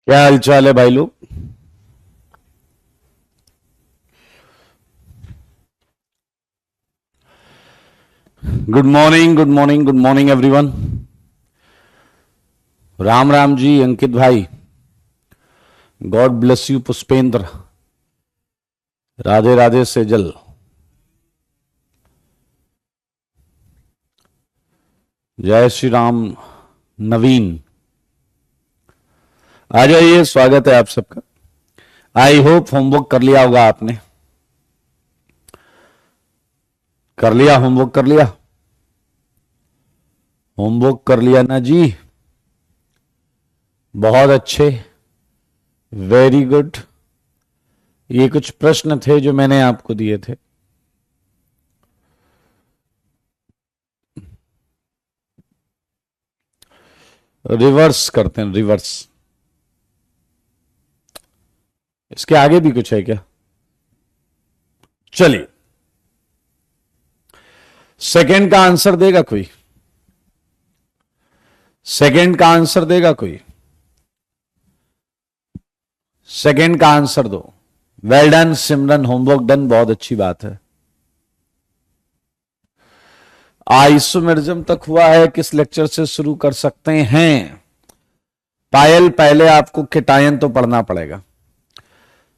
क्या हाल चाल है भाई लोग। Good morning, good morning, good morning everyone. Ram Ram ji Ankit भाई, God bless you Pushpendra, Radhe Radhe Sejal. जय श्री राम नवीन, आ जाइए, स्वागत है आप सबका। आई होप होमवर्क कर लिया होगा आपने। कर लिया होमवर्क? कर लिया होमवर्क? कर लिया ना जी, बहुत अच्छे, वेरी गुड। ये कुछ प्रश्न थे जो मैंने आपको दिए थे। रिवर्स करते हैं, रिवर्स। इसके आगे भी कुछ है क्या? चलिए, सेकंड का आंसर देगा कोई? सेकंड का आंसर देगा कोई? सेकंड का आंसर दो। वेल डन सिमरन, होमवर्क डन, बहुत अच्छी बात है। आइसोमेरिज्म तक हुआ है, किस लेक्चर से शुरू कर सकते हैं? पायल, पहले आपको केटायन तो पढ़ना पड़ेगा।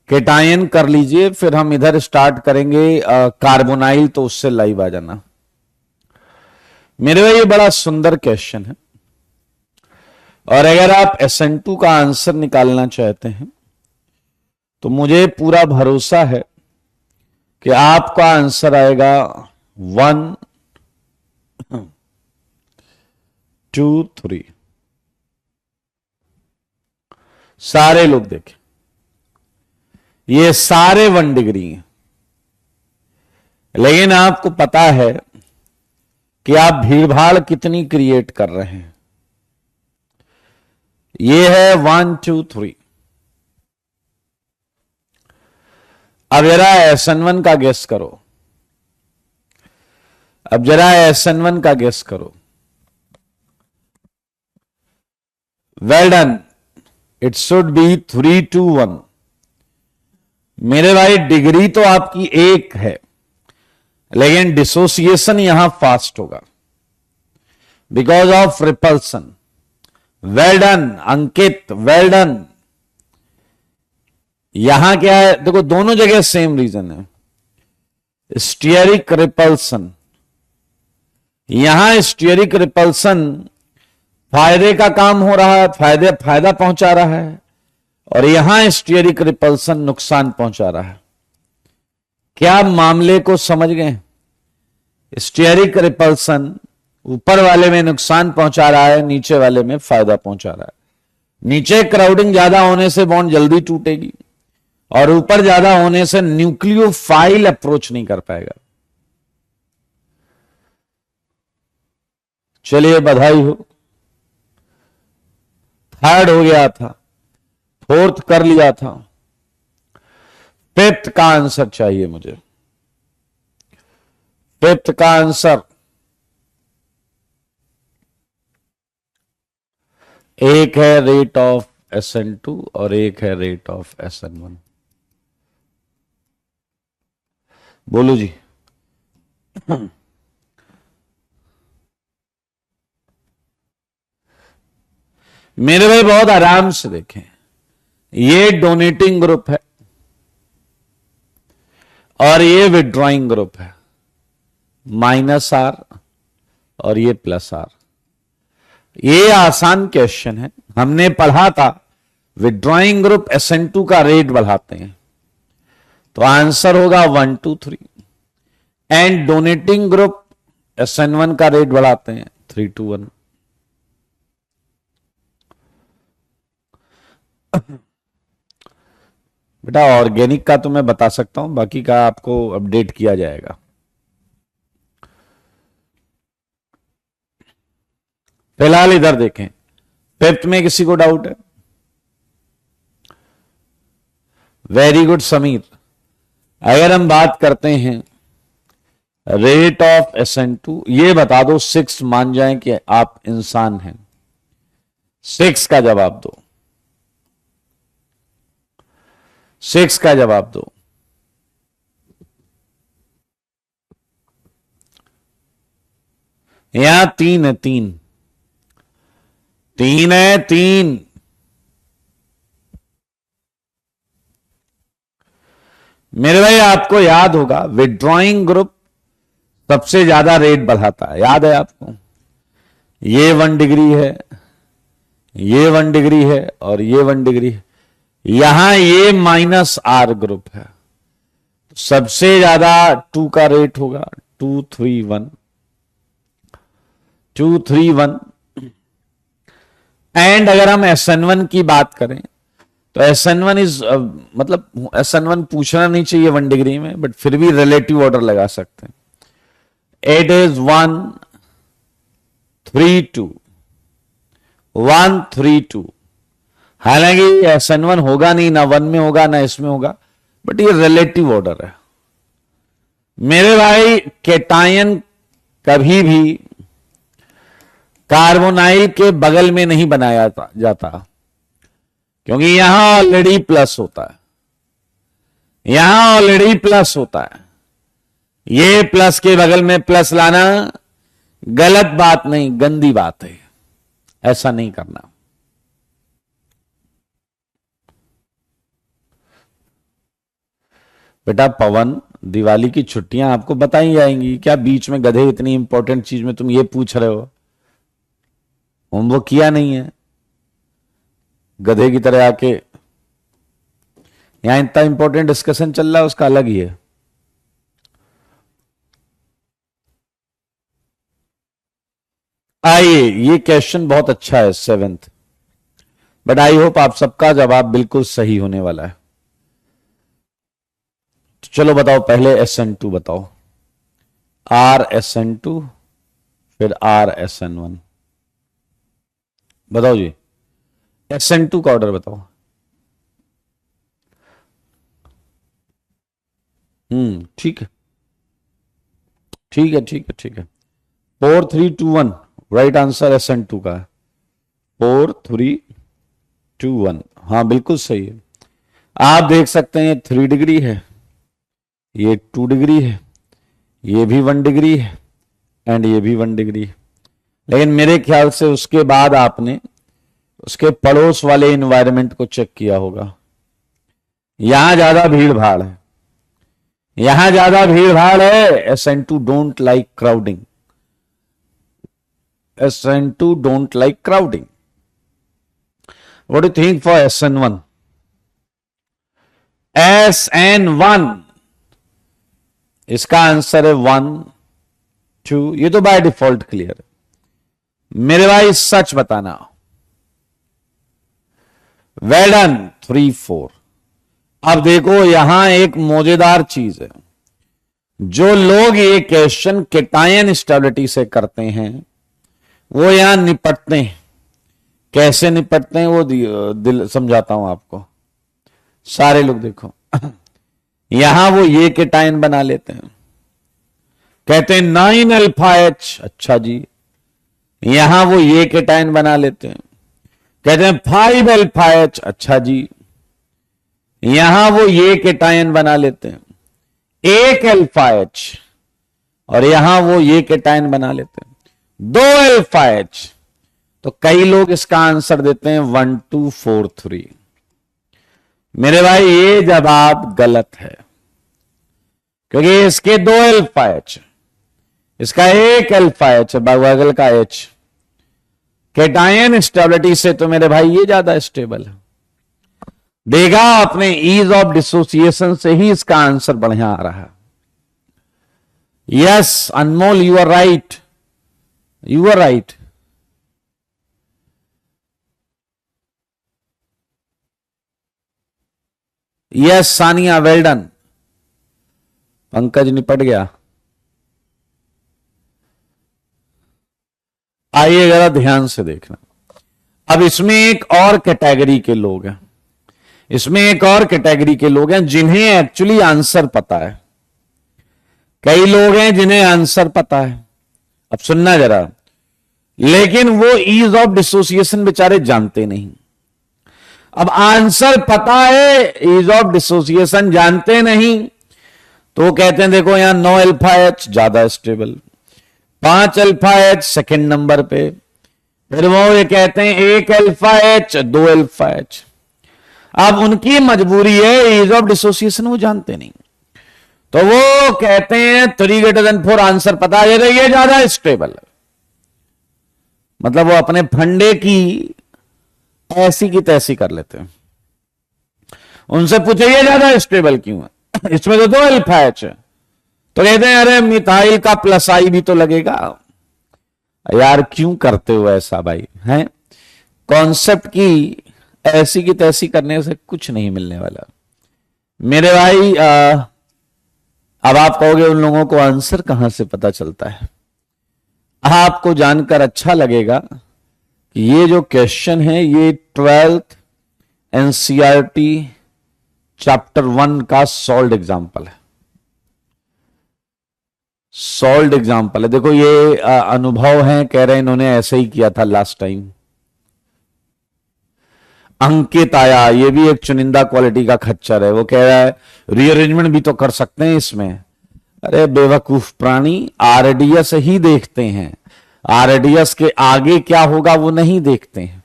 केटायन कर लीजिए, फिर हम इधर स्टार्ट करेंगे कार्बोनाइल, तो उससे लाइव आ जाना। मेरे भाई ये बड़ा सुंदर क्वेश्चन है, और अगर आप SN2 का आंसर निकालना चाहते हैं तो मुझे पूरा भरोसा है कि आपका आंसर आएगा 1 2 3। सारे लोग देखें, ये सारे 1 डिग्री हैं, लेकिन आपको पता है कि आप भीड़भाड़ कितनी क्रिएट कर रहे हैं। ये है 1 2 3। अब जरा SN1 का गेस करो। अब जरा SN1 का गेस करो। Well done, it should be 3 2 1। मेरे भाई डिग्री तो आपकी एक है, लेकिन डिसोसिएशन यहां फास्ट होगा because of repulsion. Well done Ankit, well done. यहां क्या है, देखो दोनों जगह सेम रीजन है, स्टीयरिक रिपल्सन। यहां स्टीयरिक रिपल्सन फायदे का काम हो रहा है, फायदा पहुंचा रहा है, और यहां स्टीयरिक रिपल्सन नुकसान पहुंचा रहा है। क्या मामले को समझ गए? स्टीयरिक रिपल्सन ऊपर वाले में नुकसान पहुंचा रहा है, नीचे वाले में फायदा पहुंचा रहा है। नीचे क्राउडिंग ज्यादा होने से बॉन्ड जल्दी टूटेगी, और ऊपर ज्यादा होने से न्यूक्लियोफाइल अप्रोच नहीं कर पाएगा। चलिए बधाई हो, थर्ड हो गया था, फोर्थ कर लिया था, फिफ्थ का आंसर चाहिए मुझे। फिफ्थ का आंसर, एक है रेट ऑफ SN2 और एक है रेट ऑफ SN1। बोलो जी। मेरे भाई बहुत आराम से देखें, ये डोनेटिंग ग्रुप है और ये विड्रॉइंग ग्रुप है, -R और ये +R। ये आसान क्वेश्चन है, हमने पढ़ा था विड्रॉइंग ग्रुप SN2 का रेट बढ़ाते हैं, तो आंसर होगा 1 2 3। एंड डोनेटिंग ग्रुप SN1 का रेट बढ़ाते हैं 3 2 1। बेटा ऑर्गेनिक का तो मैं बता सकता हूं, बाकी का आपको अपडेट किया जाएगा। फिलहाल इधर देखें, फिफ्थ में किसी को डाउट है? Very good Sameer. अगर हम बात करते हैं रेट ऑफ SN2, ये बता दो 6 मान जाएं कि आप इंसान हैं। 6 का जवाब दो। 6 का जवाब दो। यहां 3 है, 3 है, 3। मेरे भाई आपको याद होगा विड्रॉइंग ग्रुप सबसे ज्यादा रेट बढ़ाता है, याद है आपको? ये 1 डिग्री है, ये 1 डिग्री है और ये 1 डिग्री है। यहां ये -R ग्रुप है, सबसे ज्यादा 2 का रेट होगा, 2 3 1 2 3 1। एंड अगर हम SN1 की बात करें तो SN1 इज मतलब SN1 पूछना नहीं चाहिए 1 डिग्री में, बट फिर भी रिलेटिव ऑर्डर लगा सकते हैं। It is 1 3 2 1 3 2। हालांकि SN1 होगा नहीं, ना 1 में होगा ना इसमें होगा, बट ये रिलेटिव ऑर्डर है। मेरे भाई केटायन कभी भी कार्बोनाइल के बगल में नहीं बनाया जाता, क्योंकि यहां ऑलरेडी प्लस होता है, यहां ऑलरेडी प्लस होता है। ये प्लस के बगल में प्लस लाना गलत बात नहीं, गंदी बात है, ऐसा नहीं करना। बेटा पवन, दिवाली की छुट्टियां आपको बताई जाएंगी क्या? बीच में गधे इतनी इंपॉर्टेंट चीज में तुम ये पूछ रहे हो, होमवर्क किया नहीं है, गधे की तरह आके यहां इतना इंपॉर्टेंट डिस्कशन चल रहा है, उसका अलग ही है। आइए, ये क्वेश्चन बहुत अच्छा है 7th, बट आई होप आप सबका जवाब बिल्कुल सही होने वाला है। तो चलो बताओ, पहले SN2 बताओ, RSN2 फिर RSN1, बताओ जी। SN2 का ऑर्डर बताओ। ठीक है, ठीक है, ठीक है, ठीक है। 4 3 2 1 राइट आंसर SN2 का है। 4 3 2 1, हाँ बिल्कुल सही है। आप देख सकते हैं 3 डिग्री है, ये 2 डिग्री है, ये भी 1 डिग्री है एंड ये भी 1 डिग्री है। लेकिन मेरे ख्याल से उसके बाद आपने उसके पड़ोस वाले एनवायरनमेंट को चेक किया होगा। यहां ज्यादा भीड़ भाड़ है, यहां ज्यादा भीड़ भाड़ है। SN2 don't like crowding, SN2 don't like crowding. What do think for SN1? SN1 इसका आंसर है 1 2, ये तो बाय डिफॉल्ट क्लियर है। मेरे भाई सच बताना, वेल डन 3 4। अब देखो यहां एक मजेदार चीज है, जो लोग ये क्वेश्चन केटायन स्टेबिलिटी से करते हैं वो यहां निपटते हैं। कैसे निपटते हैं वो दिल समझाता हूं आपको। सारे लोग देखो, यहां वो ये केटायन बना लेते हैं, कहते हैं 9 अल्फा H, अच्छा जी। यहां वो ये केटायन बना लेते हैं, कहते हैं 5 अल्फा H, अच्छा जी। यहां वो ये केटायन बना लेते हैं 1 अल्फा H, और यहां वो ये केटायन बना लेते हैं 2 अल्फा H। तो कई लोग इसका आंसर देते हैं 1 2 4 3। मेरे भाई ये जवाब गलत है, क्योंकि इसके 2 अल्फा H, इसका 1 अल्फा H, बगल का H। केटायन स्टेबिलिटी से तो मेरे भाई ये ज्यादा स्टेबल है। देखा आपने, ईज ऑफ डिसोसिएशन से ही इसका आंसर बढ़िया आ रहा है। Yes Anmol, you are right, you are right. Yes Sania, well done. Pankaj निपट गया। आइए जरा ध्यान से देखना। अब इसमें एक और कैटेगरी के लोग हैं, इसमें एक और कैटेगरी के लोग हैं जिन्हें एक्चुअली आंसर पता है। कई लोग हैं जिन्हें आंसर पता है, अब सुनना जरा, लेकिन वो ईज ऑफ डिसोसिएशन बेचारे जानते नहीं। अब आंसर पता है, ईज ऑफ डिसोसिएशन जानते नहीं, तो कहते हैं देखो यहां 9 अल्फा एच ज्यादा stable, 5 alpha H second number पे, फिर वो ये कहते हैं 1 अल्फा एच 2 अल्फा एच। अब उनकी मजबूरी है, ईज ऑफ डिसोसिएशन वो जानते नहीं, तो वो कहते हैं 3 > 4 आंसर पता है, ये ज्यादा स्टेबल है। मतलब वो अपने फंडे की ऐसी की तैसी कर लेते हैं। उनसे पूछे ये ज्यादा स्टेबल क्यों है, इसमें तो 2 अल्फा एच है, तो कहते हैं अरे मिथाइल का प्लस आई भी तो लगेगा। यार क्यों करते हो ऐसा भाई, हैं? कॉन्सेप्ट की ऐसी की तैसी करने से कुछ नहीं मिलने वाला मेरे भाई। अब आप कहोगे उन लोगों को आंसर कहां से पता चलता है। आपको जानकर अच्छा लगेगा कि ये जो क्वेश्चन है ये 12th एनसीईआरटी चैप्टर 1 का सॉल्व्ड एग्जाम्पल है। सॉल्व्ड एग्जाम्पल है। देखो ये अनुभव है, कह रहे हैं इन्होंने ऐसे ही किया था लास्ट टाइम। अंकित आया, ये भी एक चुनिंदा क्वालिटी का खच्चर है, वो कह रहा है रीअरेंजमेंट भी तो कर सकते हैं इसमें। अरे बेवकूफ प्राणी, आरडीएस ही देखते हैं, आरडीएस के आगे क्या होगा वो नहीं देखते हैं।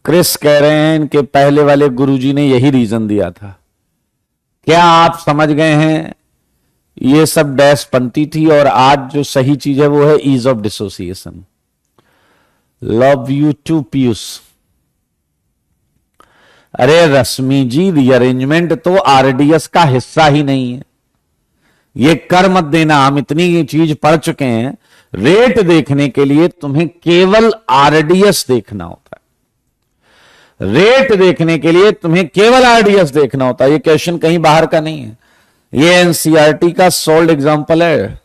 क्रिस कह रहे हैं इनके पहले वाले गुरुजी ने यही रीजन दिया था। क्या आप समझ गए हैं? ये सब डैश पंथी थी और आज जो सही चीज है वो है ease of dissociation. Love you too Piyush. अरे रश्मि जी, रीअरेंजमेंट तो आरडीएस का हिस्सा ही नहीं है, ये कर मत देना। हम इतनी चीज पढ़ चुके हैं, रेट देखने के लिए तुम्हें केवल आरडीएस देखना होता है। रेट देखने के लिए तुम्हें केवल आरडीएस देखना होता है। ये क्वेश्चन कहीं बाहर का नहीं है, ये एनसीईआरटी का सॉल्व्ड एग्जांपल है,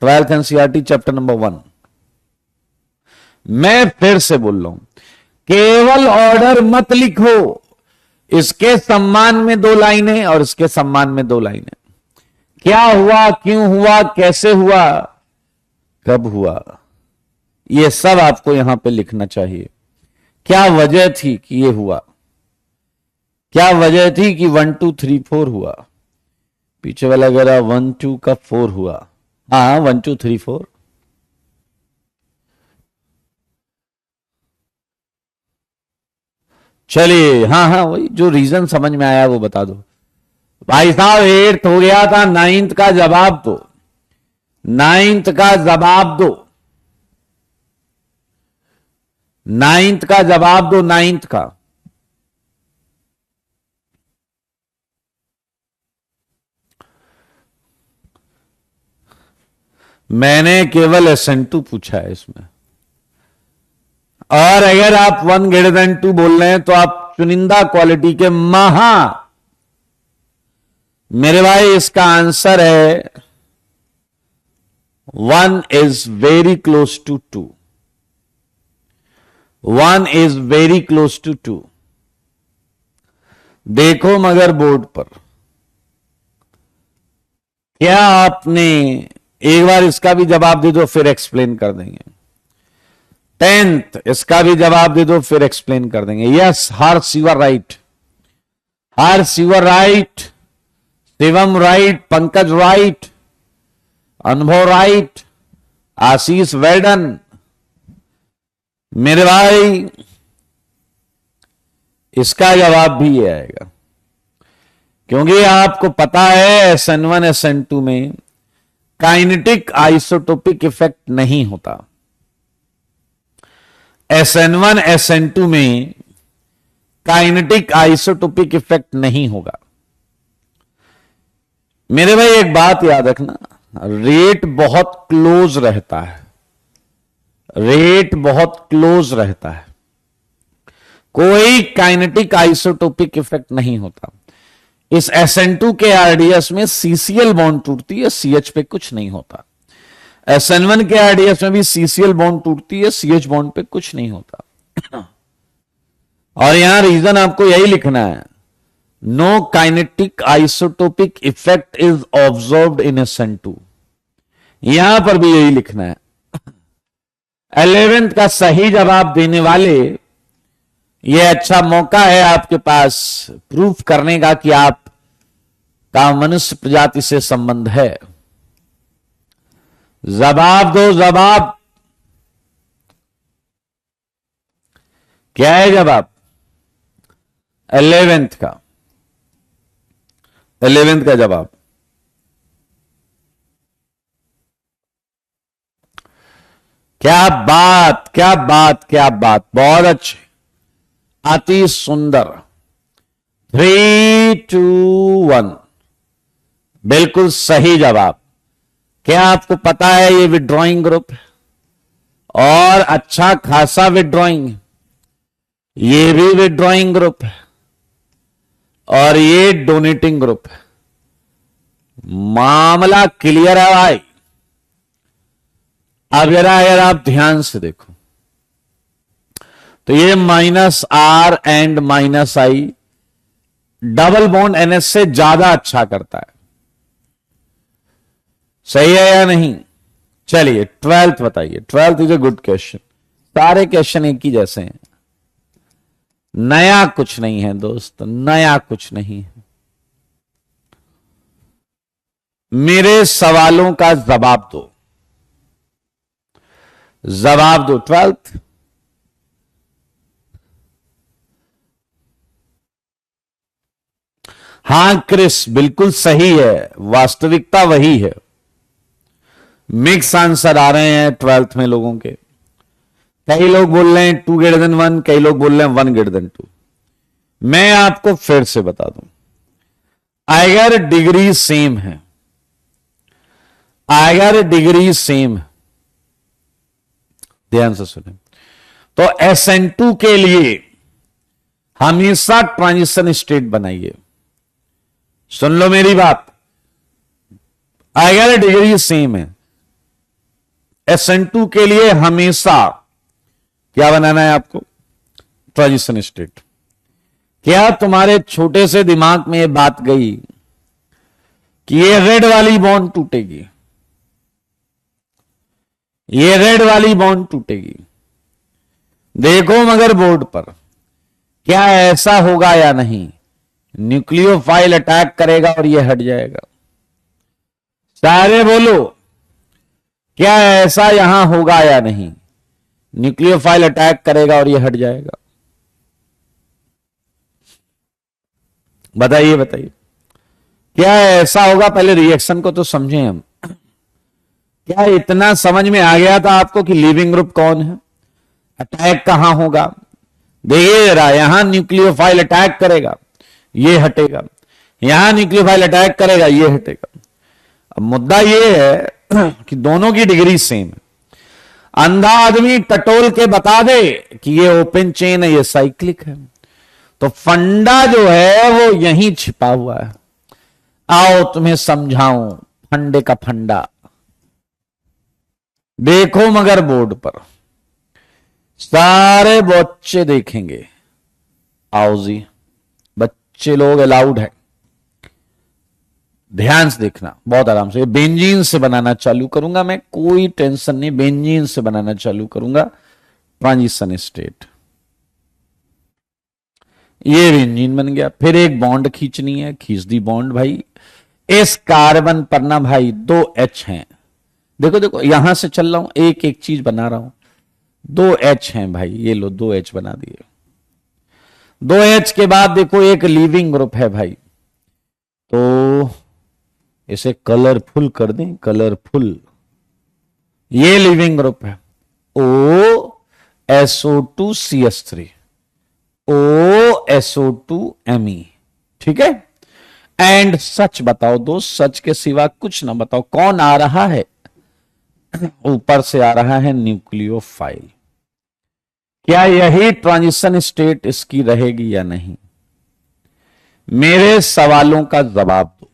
12th एनसीईआरटी चैप्टर नंबर 1। मैं फिर से बोल रहा हूं, केवल ऑर्डर मत लिखो, इसके सम्मान में 2 लाइनें और इसके सम्मान में 2 लाइनें। क्या हुआ, क्यों हुआ, कैसे हुआ, कब हुआ, यह सब आपको यहां पे लिखना चाहिए। क्या वजह थी कि यह हुआ, क्या वजह थी कि 1 2 3 4 हुआ, पीछे वाला कह रहा 1 2 का 4 हुआ। हाँ 1 2 3 4। चलिए, हाँ हाँ वही जो रीजन समझ में आया वो बता दो। भाई साहब 8th हो गया था, 9th का जवाब दो, 9th का जवाब दो, 9th का जवाब दो, 9th का। मैंने केवल SN2 पूछा है इसमें, और अगर आप 1 > 2 बोल रहे हैं तो आप चुनिंदा क्वालिटी के महा। मेरे भाई इसका आंसर है 1 is very close to 2, 1 is very close to 2। देखो मगर बोर्ड पर क्या आपने, एक बार इसका भी जवाब दे दो फिर एक्सप्लेन कर देंगे। 10th इसका भी जवाब दे दो फिर एक्सप्लेन कर देंगे। Yes Harsh you are right, Harsh you are right, Shivam right, Pankaj right, Anubhav right, Ashish well done. मेरे भाई इसका जवाब भी ये आएगा, क्योंकि आपको पता है SN1 SN2 में काइनेटिक आइसोटोपिक इफेक्ट नहीं होता। SN1 SN2 में काइनेटिक आइसोटोपिक इफेक्ट नहीं होगा। मेरे भाई एक बात याद रखना, रेट बहुत क्लोज रहता है, रेट बहुत क्लोज रहता है, कोई काइनेटिक आइसोटोपिक इफेक्ट नहीं होता। इस SN2 के आरडीएस में CCl बॉन्ड टूटती है, CH पे कुछ नहीं होता। SN1 के आरडीएस में भी CCl बॉन्ड टूटती है, CH बॉन्ड पे कुछ नहीं होता। और यहां रीजन आपको यही लिखना है, no kinetic isotopic effect is observed in SN2, यहां पर भी यही लिखना है। 11th का सही जवाब देने वाले ये अच्छा मौका है आपके पास प्रूफ करने का कि आप का मनुष्य प्रजाति से संबंध है। जवाब दो, जवाब क्या है जवाब? 11th का, 11th का जवाब। क्या बात, क्या बात, क्या बात, बहुत अच्छे, अति सुंदर। 3, 2, 1 बिल्कुल सही जवाब। क्या आपको पता है ये विड्रॉइंग ग्रुप है और अच्छा खासा विड्रॉइंग, ये भी विड्रॉइंग ग्रुप है और ये डोनेटिंग ग्रुप है। मामला क्लियर है भाई। अब जरा अगर आप ध्यान से देखो तो ये -R and -I double bond NH से ज्यादा अच्छा करता है। सही है या नहीं? चलिए 12th बताइए। 12th is a good question. सारे क्वेश्चन एक ही जैसे हैं, नया कुछ नहीं है दोस्त, नया कुछ नहीं है। मेरे सवालों का जवाब दो, जवाब दो। 12th हां क्रिस, बिल्कुल सही है, वास्तविकता वही है। मिक्स आंसर आ रहे हैं 12th में लोगों के। कई लोग बोल रहे हैं 2 greater than 1, कई लोग बोल रहे हैं 1 greater than 2। मैं आपको फिर से बता दूं, अगर डिग्री सेम है, अगर डिग्री सेम है, ध्यान से सुने, तो SN2 के लिए हमेशा ट्रांजिशन स्टेट बनाइए। सुन लो मेरी बात, अगर डिग्री सेम है, SN2 के लिए हमेशा क्या बनाना है आपको? Transition state. क्या तुम्हारे छोटे से दिमाग में यह बात गई कि ये रेड वाली बॉन्ड टूटेगी, ये रेड वाली बॉन्ड टूटेगी? देखो मगर बोर्ड पर, क्या ऐसा होगा या नहीं? न्यूक्लियोफाइल अटैक करेगा और ये हट जाएगा। सारे बोलो, क्या ऐसा यहां होगा या नहीं? न्यूक्लियोफाइल अटैक करेगा और ये हट जाएगा। बताइए बताइए, क्या ऐसा होगा? पहले रिएक्शन को तो समझें हम। क्या इतना समझ में आ गया था आपको कि लिविंग ग्रुप कौन है, अटैक कहां होगा? देखिए जरा, यहां न्यूक्लियोफाइल अटैक करेगा, ये हटेगा, यहां न्यूक्लियोफाइल अटैक करेगा, ये हटेगा। अब मुद्दा ये है कि दोनों की डिग्री सेम है। अंधा आदमी टटोल के बता दे कि ये ओपन चेन है, ये साइक्लिक है, तो फंडा जो है वो यहीं छिपा हुआ है। आओ तुम्हें समझाऊं फंडे का फंडा। देखो मगर बोर्ड पर, सारे बच्चे देखेंगे। आओ जी, बच्चे लोग अलाउड है, ध्यान से देखना, बहुत आराम से। बेंजीन से बनाना चालू करूंगा मैं, कोई टेंशन नहीं, बेंजीन से बनाना चालू करूंगा ट्रांजिशन स्टेट। ये बेंजीन बन गया। फिर एक बॉन्ड खींचनी है, खींच दी बॉन्ड भाई। इस कार्बन पर ना भाई 2 H हैं। देखो देखो, यहां से चल रहा हूं, एक एक चीज बना रहा हूं। 2 H हैं भाई, ये लो 2 H बना दिए। 2 H के बाद देखो एक लिविंग ग्रुप है भाई, तो इसे कलरफुल कर दें, कलरफुल। ये लिविंग ग्रुप है, OSO2CH3, OSO2Me, ठीक है। एंड सच बताओ दोस्त, सच के सिवा कुछ ना बताओ, कौन आ रहा है? ऊपर से आ रहा है न्यूक्लियोफाइल। क्या यही ट्रांजिशन स्टेट इसकी रहेगी या नहीं? मेरे सवालों का जवाब दो।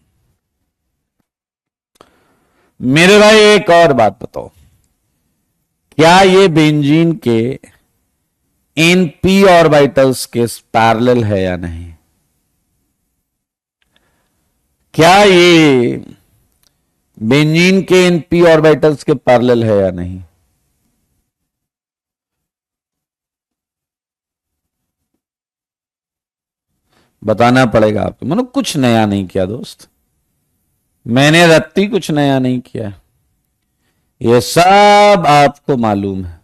मेरे भाई एक और बात बताओ, क्या ये बेंजीन के इन p ऑर्बिटल्स के पैरेलल है या नहीं? क्या ये बेंजीन के इन p ऑर्बिटल्स के पैरेलल है या नहीं? बताना पड़ेगा आपको। मैंने कुछ नया नहीं किया दोस्त, मैंने रत्ती कुछ नया नहीं किया, ये सब आपको मालूम है।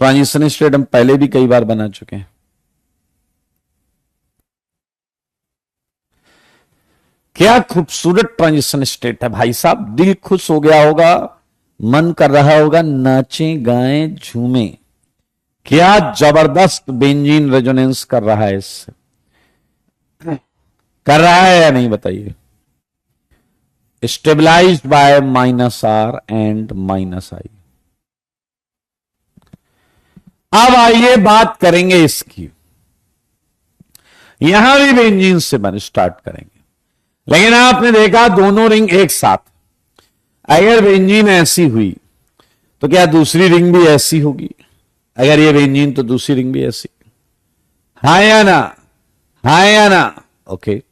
ट्रांजिशन स्टेट हम पहले भी कई बार बना चुके हैं। क्या खूबसूरत ट्रांजिशन स्टेट है भाई साहब, दिल खुश हो गया होगा, मन कर रहा होगा नाचें गाएं झूमें। क्या जबरदस्त बेंजीन रेजोनेंस कर रहा है, इससे कर रहा है या नहीं बताइए। Stabilised by -r and -i। अब आइए बात करेंगे इसकी, यहां भी बेंजीन से बन स्टार्ट करेंगे, लेकिन आपने देखा दोनों रिंग एक साथ। अगर बेंजीन ऐसी हुई तो क्या दूसरी रिंग भी ऐसी होगी? अगर ये बेंजीन तो दूसरी रिंग भी ऐसी। हाँ या ना, हाँ या ना? ओके,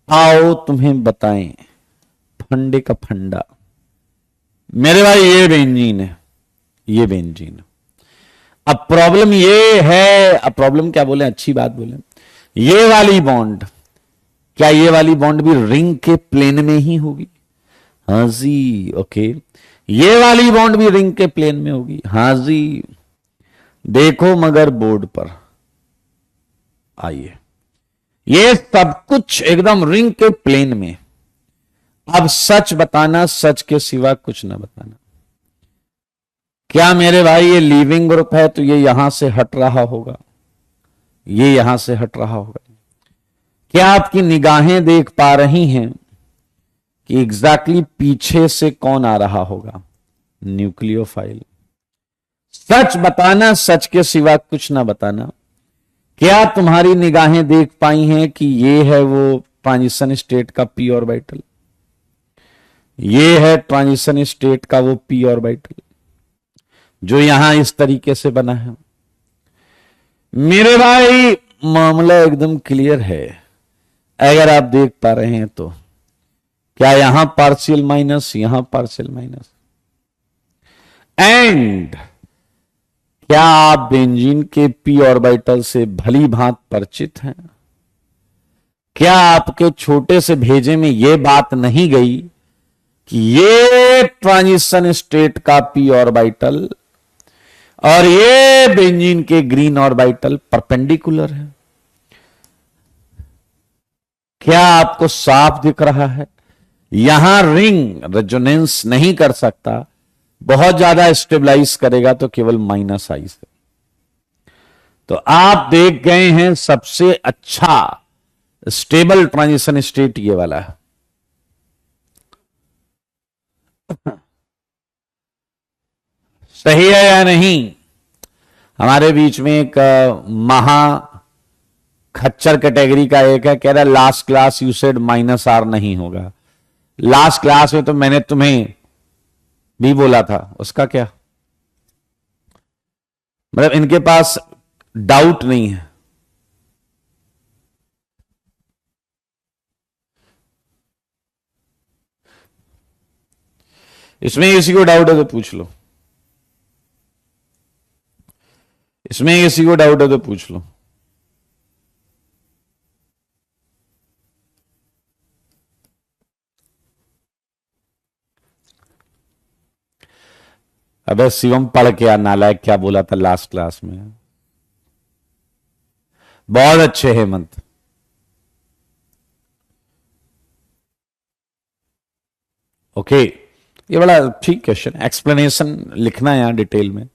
आओ तुम्हें बताएं फंडे का फंडा। मेरे भाई ये बेंजीन है, ये बेंजीन। अब प्रॉब्लम ये है, अब प्रॉब्लम क्या बोले, अच्छी बात बोले, ये वाली बॉन्ड, क्या ये वाली बॉन्ड भी रिंग के प्लेन में ही होगी? हाँ जी, ओके। ये वाली बॉन्ड भी रिंग के प्लेन में होगी? हाँ जी। देखो मगर बोर्ड पर, आइए, ये सब कुछ एकदम रिंग के प्लेन में। अब सच बताना, सच के सिवा कुछ ना बताना। क्या मेरे भाई ये लीविंग ग्रुप है तो ये यहां से हट रहा होगा, ये यहां से हट रहा होगा? क्या आपकी निगाहें देख पा रही हैं कि एग्जैक्टली पीछे से कौन आ रहा होगा? न्यूक्लियोफाइल। सच बताना, सच के सिवा कुछ ना बताना। क्या तुम्हारी निगाहें देख पाई हैं कि ये है वो ट्रांजिशन स्टेट का पी ऑर्बिटल, ये है ट्रांजिशन स्टेट का वो पी ऑर्बिटल जो यहां इस तरीके से बना है? मेरे भाई मामला एकदम क्लियर है, अगर आप देख पा रहे हैं तो। क्या यहां पार्शियल माइनस, यहां पार्शियल माइनस, एंड क्या आप बेंजीन के पी ऑर्बिटल से भली भांत परिचित हैं? क्या आपके छोटे से भेजे में यह बात नहीं गई कि ये ट्रांजिशन स्टेट का पी ऑर्बिटल और ये बेंजीन के ग्रीन ऑर्बिटल परपेंडिकुलर है? क्या आपको साफ दिख रहा है? यहां रिंग रेजोनेंस नहीं कर सकता, बहुत ज्यादा स्टेबलाइज करेगा तो केवल -i से। तो आप देख गए हैं सबसे अच्छा स्टेबल ट्रांजिशन स्टेट ये वाला है। सही है या नहीं? हमारे बीच में एक महा खच्चर कैटेगरी का एक है, कह रहा last class you said -r नहीं होगा। लास्ट क्लास में तो मैंने तुम्हें भी बोला था, उसका क्या मतलब? इनके पास डाउट नहीं है। इसमें किसी को डाउट है तो पूछ लो, इसमें किसी को डाउट है तो पूछ लो। अबे शिवम पढ़ के आ, नालायक, क्या बोला था लास्ट क्लास में? बहुत अच्छे हेमंत। ओके, ये बड़ा ठीक क्वेश्चन, एक्सप्लेनेशन लिखना है यहां डिटेल में।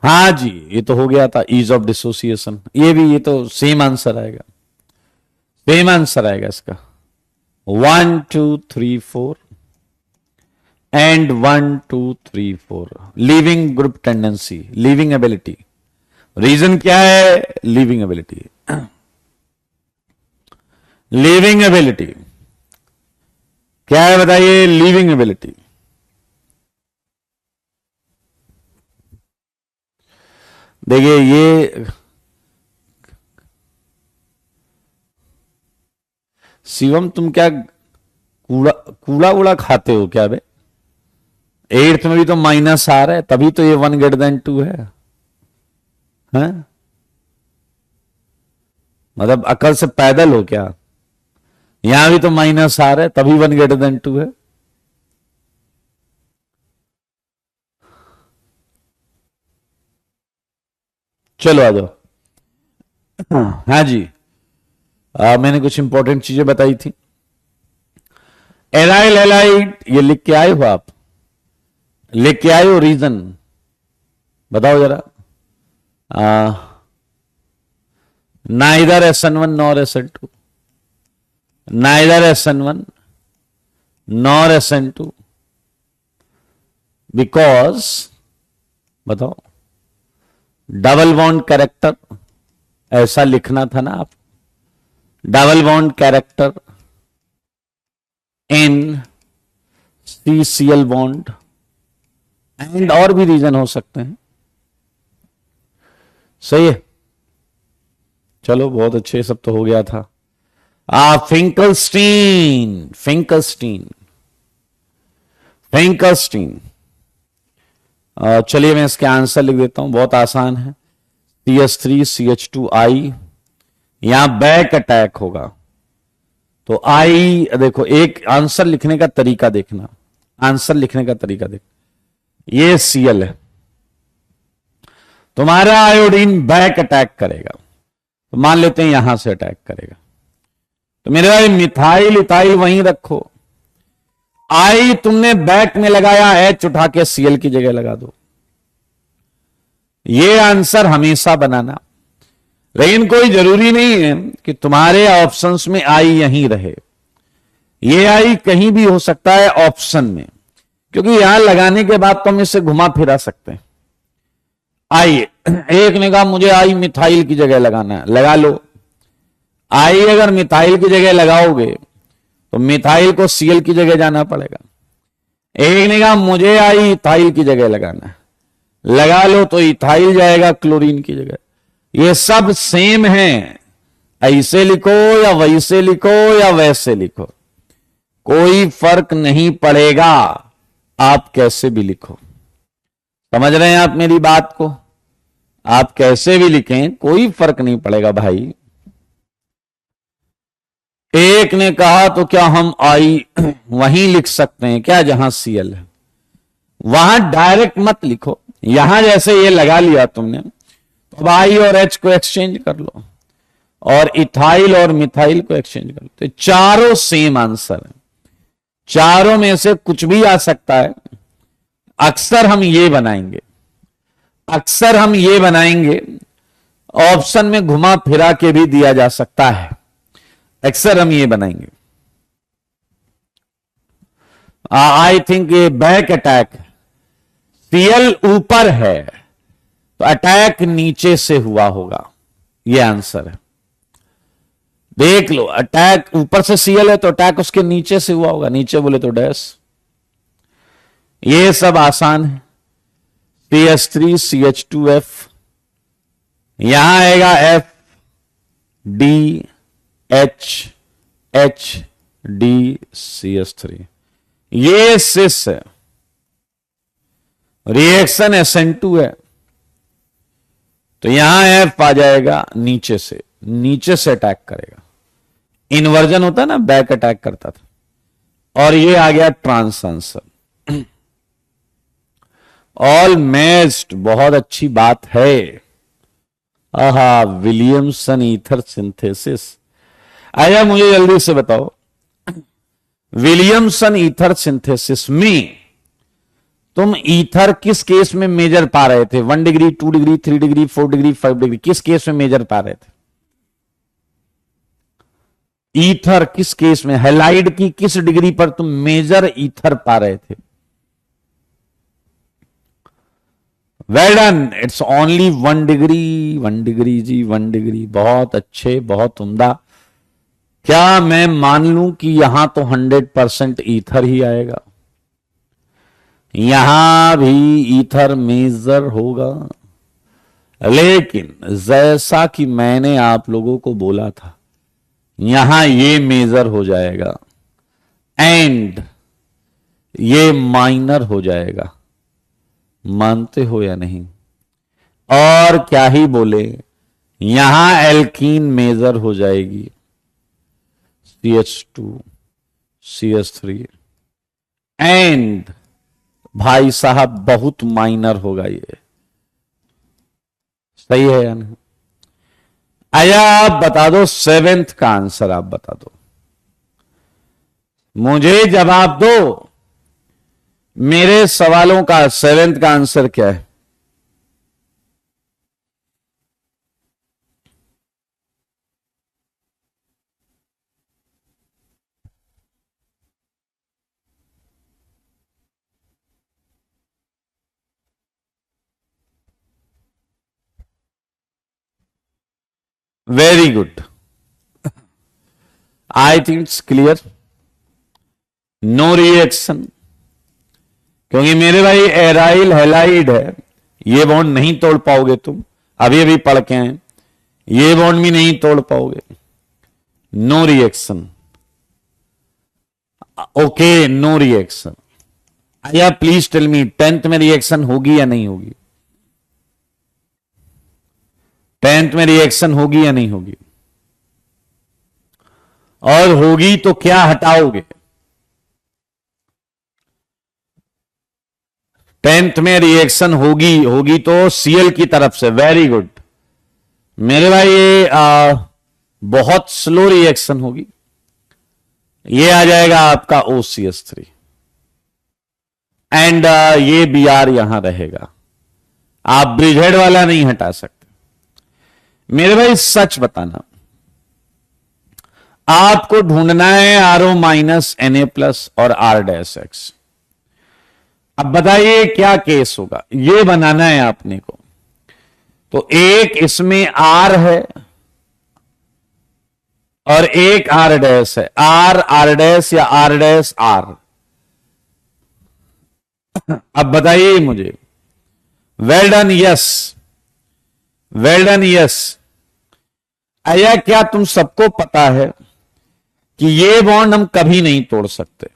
हाँ जी, ये तो हो गया था ईज ऑफ डिसोसिएशन, ये भी, ये तो सेम आंसर आएगा, सेम आंसर आएगा इसका। 1 2 3 4 and 1 2 3 4 leaving group tendency, leaving ability. Reason क्या है? लिविंग एबिलिटी, लिविंग एबिलिटी क्या है बताइए? Leaving ability. देखिए ये शिवम, तुम क्या कूड़ा कूड़ा उड़ा खाते हो क्या बे? 8th में भी तो -r है, तभी तो ये 1 greater than 2 है, हाँ? मतलब अकल से पैदल हो क्या? यहां भी तो माइनस आर है, तभी 1 > 2 है। चलो आ जाओ। हाँ जी, मैंने कुछ इंपॉर्टेंट चीजें बताई थी। एराइल एलाइड, ये लिख के आए हो आप? लिख के आए हो रीजन? बताओ जरा। Neither SN1 nor SN2, neither SN1 nor SN2 because, बताओ, डबल बॉन्ड कैरेक्टर, ऐसा लिखना था ना आप, double bond character in CCl bond, and और भी रीजन हो सकते हैं। सही है, चलो बहुत अच्छे, सब तो हो गया था। Finkelstein, Finkelstein, Finkelstein. चलिए मैं इसके आंसर लिख देता हूं, बहुत आसान है। CH3CH2I, यहां बैक अटैक होगा, तो आई देखो, एक आंसर लिखने का तरीका देखना, आंसर लिखने का तरीका देख, ये Cl है, तुम्हारा आयोडीन बैक अटैक करेगा, तो मान लेते हैं यहां से अटैक करेगा, तो मेरे भाई मिथाइल इथाइल वहीं रखो, आई तुमने बैक में लगाया, H उठा के Cl की जगह लगा दो, ये आंसर हमेशा बनाना। लेकिन कोई जरूरी नहीं है कि तुम्हारे ऑप्शंस में आई यहीं रहे, ये आई कहीं भी हो सकता है ऑप्शन में, क्योंकि यहां लगाने के बाद तो हम इसे घुमा फिरा सकते हैं। आई, एक ने कहा मुझे आई मिथाइल की जगह लगाना है, लगा लो। आई अगर मिथाइल की जगह लगाओगे तो मिथाइल को Cl की जगह जाना पड़ेगा। एक ने कहा मुझे आई इथाइल की जगह लगाना है, लगा लो, तो इथाइल जाएगा क्लोरीन की जगह। ये सब सेम है, ऐसे लिखो या वैसे लिखो या वैसे लिखो, कोई फर्क नहीं पड़ेगा, आप कैसे भी लिखो। समझ रहे हैं आप मेरी बात को? आप कैसे भी लिखें कोई फर्क नहीं पड़ेगा भाई। एक ने कहा तो क्या हम आई वहीं लिख सकते हैं क्या जहां Cl है? वहां डायरेक्ट मत लिखो, यहां जैसे ये लगा लिया तुमने, तो अब आई और H को एक्सचेंज कर लो और इथाइल और मिथाइल को एक्सचेंज कर लो, तो चारों सेम आंसर है, चारों में से कुछ भी आ सकता है। अक्सर हम ये बनाएंगे, अक्सर हम ये बनाएंगे, ऑप्शन में घुमा फिरा के भी दिया जा सकता है, अक्सर हम ये बनाएंगे। आई थिंक ये बैक अटैक, Cl ऊपर है तो अटैक नीचे से हुआ होगा, ये आंसर है। देख लो, अटैक ऊपर से Cl है तो अटैक उसके नीचे से हुआ होगा, नीचे बोले तो डैश। ये सब आसान है। CH3CH2F, यहां आएगा F D H H D CH3, ये सिस है, रिएक्शन SN2 है, तो यहां F आ जाएगा नीचे से, नीचे से अटैक करेगा। इन्वर्जन होता है ना, बैक अटैक करता था, और ये आ गया ट्रांस आंसर। ऑल मैच्ड, बहुत अच्छी बात है। आहा, विलियमसन ईथर सिंथेसिस। आया, मुझे जल्दी से बताओ, विलियमसन ईथर सिंथेसिस में तुम ईथर किस केस में मेजर पा रहे थे? 1 degree, 2 degree, 3 degree, 4 degree, 5 degree, किस केस में मेजर पा रहे थे? ईथर किस केस में, हैलाइड की किस डिग्री पर तुम मेजर ईथर पा रहे थे? Well done, it's only 1 degree, 1 degree जी, 1 डिग्री, बहुत अच्छे, बहुत उम्दा। क्या मैं मान लूं कि यहां तो 100% ईथर ही आएगा? यहां भी ईथर मेजर होगा, लेकिन जैसा कि मैंने आप लोगों को बोला था, यहां ये मेजर हो जाएगा एंड ये माइनर हो जाएगा। मानते हो या नहीं? और क्या ही बोले, यहां एल्कीन मेजर हो जाएगी, CH2 CH3, एंड भाई साहब बहुत माइनर होगा ये। सही है या नहीं? आया आप बता दो, सेवेंथ का आंसर आप बता दो, मुझे जवाब दो। मेरे सवालों का सेवेंथ का आंसर क्या है? Very good, I think it's clear. No reaction, क्योंकि मेरे भाई एराइल हैलाइड है, ये बॉन्ड नहीं तोड़ पाओगे तुम, अभी अभी पढ़ के आए, ये बॉन्ड भी नहीं तोड़ पाओगे। No reaction, okay no reaction. या प्लीज टेल मी, 10th में रिएक्शन होगी या नहीं होगी? 10th में रिएक्शन होगी या नहीं होगी? और होगी तो क्या हटाओगे? 10th में रिएक्शन होगी तो Cl की तरफ से। वेरी गुड मेरे भाई, ये बहुत स्लो रिएक्शन होगी, ये आ जाएगा आपका OCH3 एंड ये Br यहां रहेगा। आप ब्रिजहेड वाला नहीं हटा सकते। मेरे भाई सच बताना, आपको ढूंढना है RO माइनस Na+ और R-X। अब बताइए क्या केस होगा, ये बनाना है आपने को। तो एक इसमें R है और एक R' है, R या R'। अब बताइए मुझे, well done yes, well done yes. आया क्या तुम सबको पता है कि ये बॉन्ड हम कभी नहीं तोड़ सकते?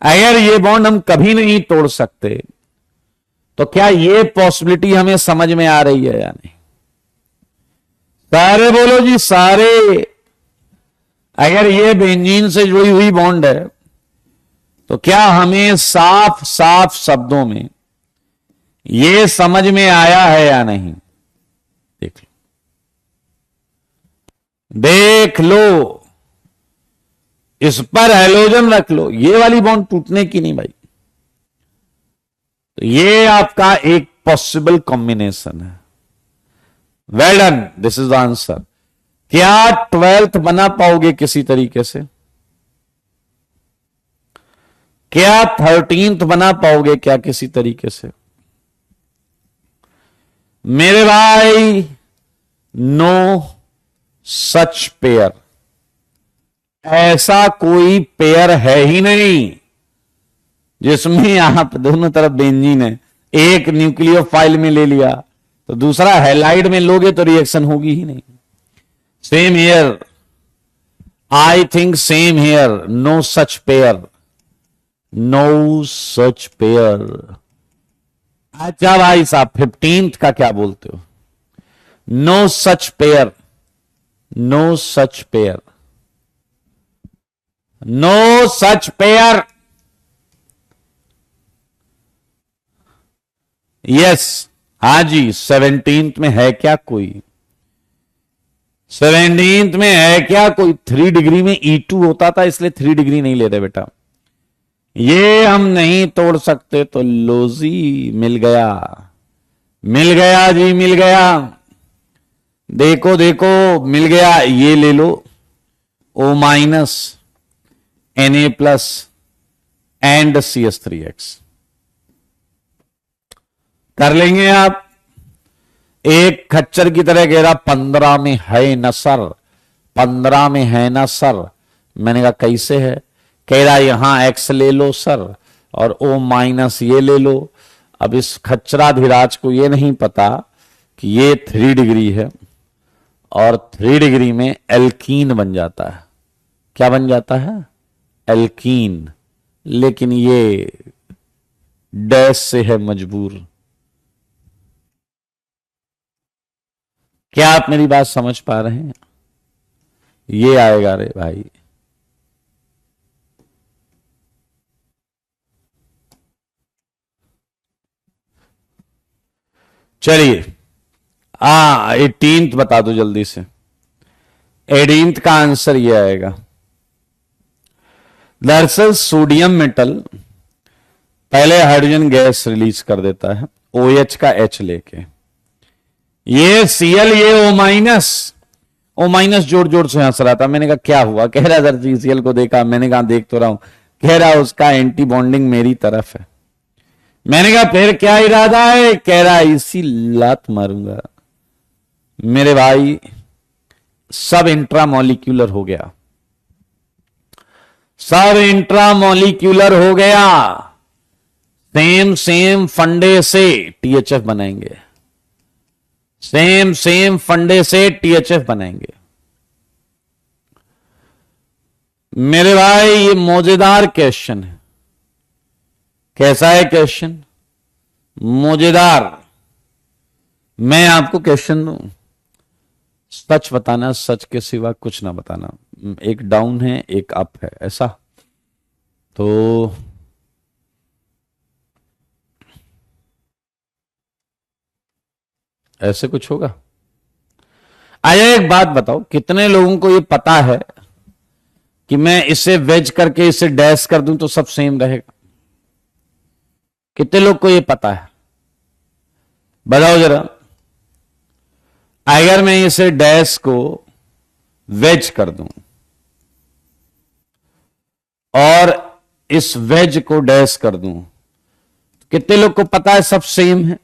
अगर ये बॉन्ड हम कभी नहीं तोड़ सकते तो क्या ये पॉसिबिलिटी हमें समझ में आ रही है या नहीं? सारे बोलो जी, सारे। अगर ये बेंजीन से जुड़ी हुई बॉन्ड है तो क्या हमें साफ साफ शब्दों में ये समझ में आया है या नहीं? देख लो, देख लो, इस पर हैलोजन रख लो, ये वाली बॉन्ड टूटने की नहीं भाई। तो ये आपका एक पॉसिबल कॉम्बिनेशन है। Well done, this is the answer. क्या 12th बना पाओगे किसी तरीके से? क्या 13th बना पाओगे क्या किसी तरीके से? मेरे भाई नो सच पेयर, ऐसा कोई पेयर है ही नहीं जिसमें आप दोनों तरफ बेंजीन है। एक न्यूक्लियोफाइल में ले लिया तो दूसरा हैलाइड में लोगे तो रिएक्शन होगी ही नहीं। Same here, I think same here, no such pair, no such pair. अच्छा भाई साहब, 15th का क्या बोलते हो? No such pair, no such pair, no such pair. Yes, हाँ जी। 17th में है क्या कोई? 17th में है क्या कोई? 3 डिग्री में E2 होता था, इसलिए 3 डिग्री नहीं ले रहे बेटा। ये हम नहीं तोड़ सकते तो लो जी, मिल गया, मिल गया जी, मिल गया। देखो देखो, मिल गया, ये ले लो, O minus Na+ and CH3X। कर लेंगे आप? एक खच्चर की तरह कह रहा 15 में है न सर, 15 में है ना सर। मैंने कहा कैसे है? कह रहा यहां X ले लो सर और O माइनस ये ले लो। अब इस खच्चराधिराज को ये नहीं पता कि ये 3 डिग्री है और 3 डिग्री में एल्कीन बन जाता है। क्या बन जाता है? एल्कीन। लेकिन ये डैश से है मजबूर। क्या आप मेरी बात समझ पा रहे हैं? ये आएगा रे भाई। चलिए 18th बता दो जल्दी से। 18th का आंसर ये आएगा। दरअसल सोडियम मेटल पहले हाइड्रोजन गैस रिलीज कर देता है OH का H लेके, ये Cl ये O माइनस जोर जोर से हंस रहा था। मैंने कहा क्या हुआ? कह रहा सर Cl को देखा। मैंने कहा देख तो रहा हूं। कह रहा उसका एंटी बॉन्डिंग मेरी तरफ है। मैंने कहा फिर क्या इरादा है? कह रहा इसी लात मारूंगा। मेरे भाई सब इंट्रामोलिक्यूलर हो गया, सब इंट्रामोलिक्यूलर हो गया। सेम फंडे से THF बनाएंगे, सेम फंडे से THF बनाएंगे। मेरे भाई ये मौजेदार क्वेश्चन है। कैसा है क्वेश्चन? मौजेदार। मैं आपको क्वेश्चन दूं, सच बताना, सच के सिवा कुछ ना बताना। एक डाउन है एक अप है, ऐसा तो ऐसे कुछ होगा? आया एक बात बताओ, कितने लोगों को ये पता है कि मैं इसे वेज करके इसे डैश कर दूं तो सब सेम रहेगा? कितने लोग को ये पता है? बताओ जरा। अगर मैं इसे डैश को वेज कर दूं और इस वेज को डैश कर दूं, कितने लोग को पता है सब सेम है?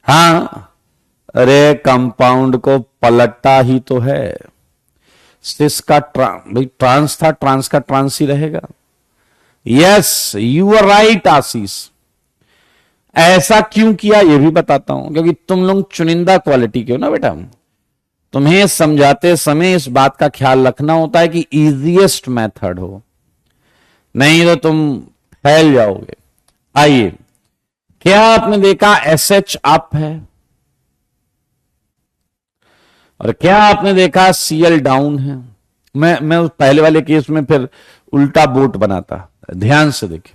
हां, अरे कंपाउंड को पलटता ही तो है। सिस का भाई ट्रांस था, ट्रांस का ट्रांस ही रहेगा। यस यू आर राइट आशीष। ऐसा क्यों किया ये भी बताता हूं, क्योंकि तुम लोग चुनिंदा क्वालिटी के हो ना बेटा। तुम्हें समझाते समय इस बात का ख्याल रखना होता है कि इजीएस्ट मेथड हो, नहीं तो तुम फैल जाओगे। आइए, क्या आपने देखा SH अप है और क्या आपने देखा Cl डाउन है? मैं उस पहले वाले केस में फिर उल्टा बोट बनाता। ध्यान से देखिए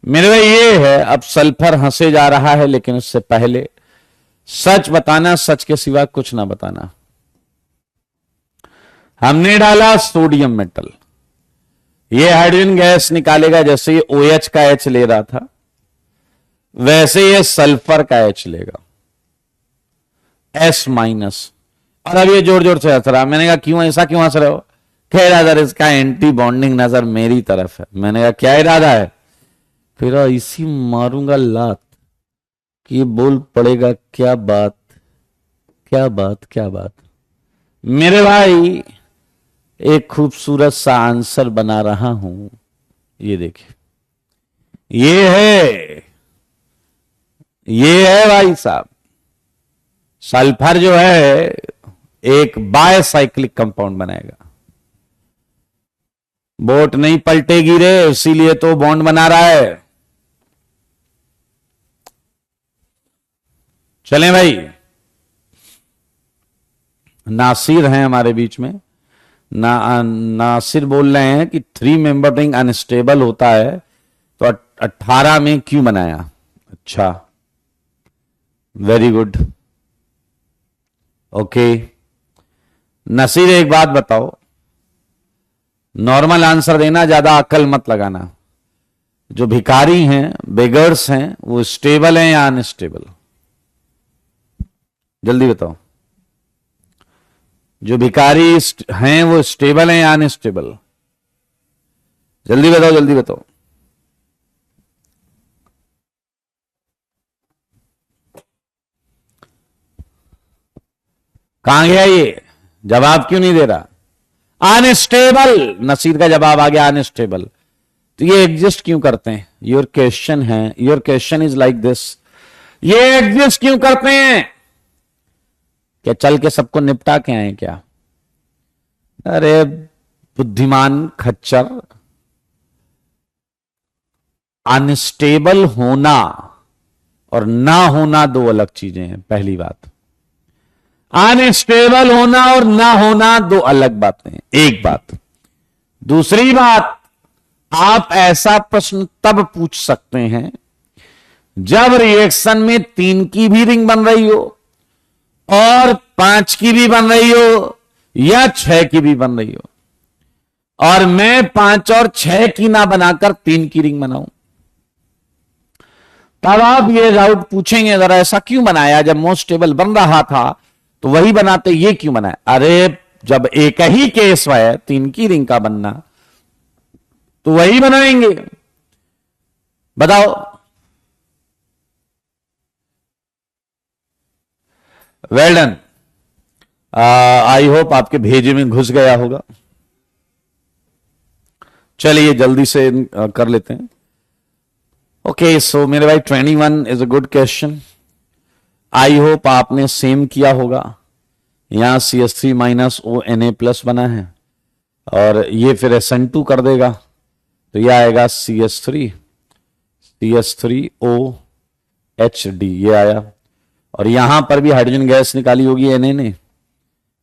मेरे भाई, ये है अब सल्फर हंसे जा रहा है, लेकिन उससे पहले सच बताना, सच के सिवा कुछ ना बताना। हमने डाला सोडियम मेटल, ये हाइड्रोजन गैस निकालेगा। जैसे ये OH का H ले रहा था, वैसे ये सल्फर का H लेगा, S माइनस। और अब ये जोर जोर से हंस रहा। मैंने कहा क्यों, ऐसा क्यों हंस रहे हो? कह रहा सर इसका एंटी बॉन्डिंग नजर मेरी तरफ है। मैंने कहा क्या इरादा है? फिर इसी मारूंगा लात कि बोल पड़ेगा क्या बात, क्या बात, क्या बात। मेरे भाई एक खूबसूरत सा आंसर बना रहा हूं, ये देखिए। ये है भाई साहब, सल्फर जो है एक बायसाइक्लिक कंपाउंड बनाएगा। बोट नहीं पलटेगी रे, इसीलिए तो बॉन्ड बना रहा है। चलें भाई, नासिर हैं हमारे बीच में। नासिर बोल रहे हैं कि 3 मेंबर रिंग अनस्टेबल होता है तो 18 में क्यों बनाया? अच्छा, वेरी गुड, ओके। नसीर एक बात बताओ, नॉर्मल आंसर देना, ज्यादा अकल मत लगाना। जो भिखारी हैं, बेगर्स हैं, वो स्टेबल हैं या अनस्टेबल? जल्दी बताओ। जो भिखारी हैं वो स्टेबल हैं या अनस्टेबल? जल्दी बताओ, जल्दी बताओ। कहां गया ये? जवाब क्यों नहीं दे रहा? अनस्टेबल। नसीर का जवाब आ गया अनस्टेबल। तो ये एग्जिस्ट क्यों करते हैं? योर क्वेश्चन है, your question is like this, ये एग्जिस्ट क्यों करते हैं? क्या चल के सबको निपटा के आए क्या? अरे बुद्धिमान खच्चर, अनस्टेबल होना और ना होना दो अलग चीजें हैं। पहली बात, अनस्टेबल होना और ना होना दो अलग बातें हैं, एक बात। दूसरी बात, आप ऐसा प्रश्न तब पूछ सकते हैं जब रिएक्शन में 3 की भी रिंग बन रही हो और 5 की भी बन रही हो या 6 की भी बन रही हो, और मैं 5 और 6 की ना बनाकर 3 की रिंग बनाऊं। तब आप ये डाउट पूछेंगे, जरा ऐसा क्यों बनाया, जब मोस्ट स्टेबल बन रहा था तो वही बनाते, ये क्यों बनाया? अरे जब एक ही केस है 3 की रिंग का बनना, तो वही बनाएंगे। बताओ। Well done. आई होप आपके भेजे में घुस गया होगा। चलिए जल्दी से कर लेते हैं। ओके, सो मेरे भाई 21 is a good question. I hope आपने सेम किया होगा। यहां CH3 माइनस ONA+ बना है और ये फिर SN2 कर देगा, तो यह आएगा CH3OHD, ये आया। और यहां पर भी हाइड्रोजन गैस निकाली होगी Na ने,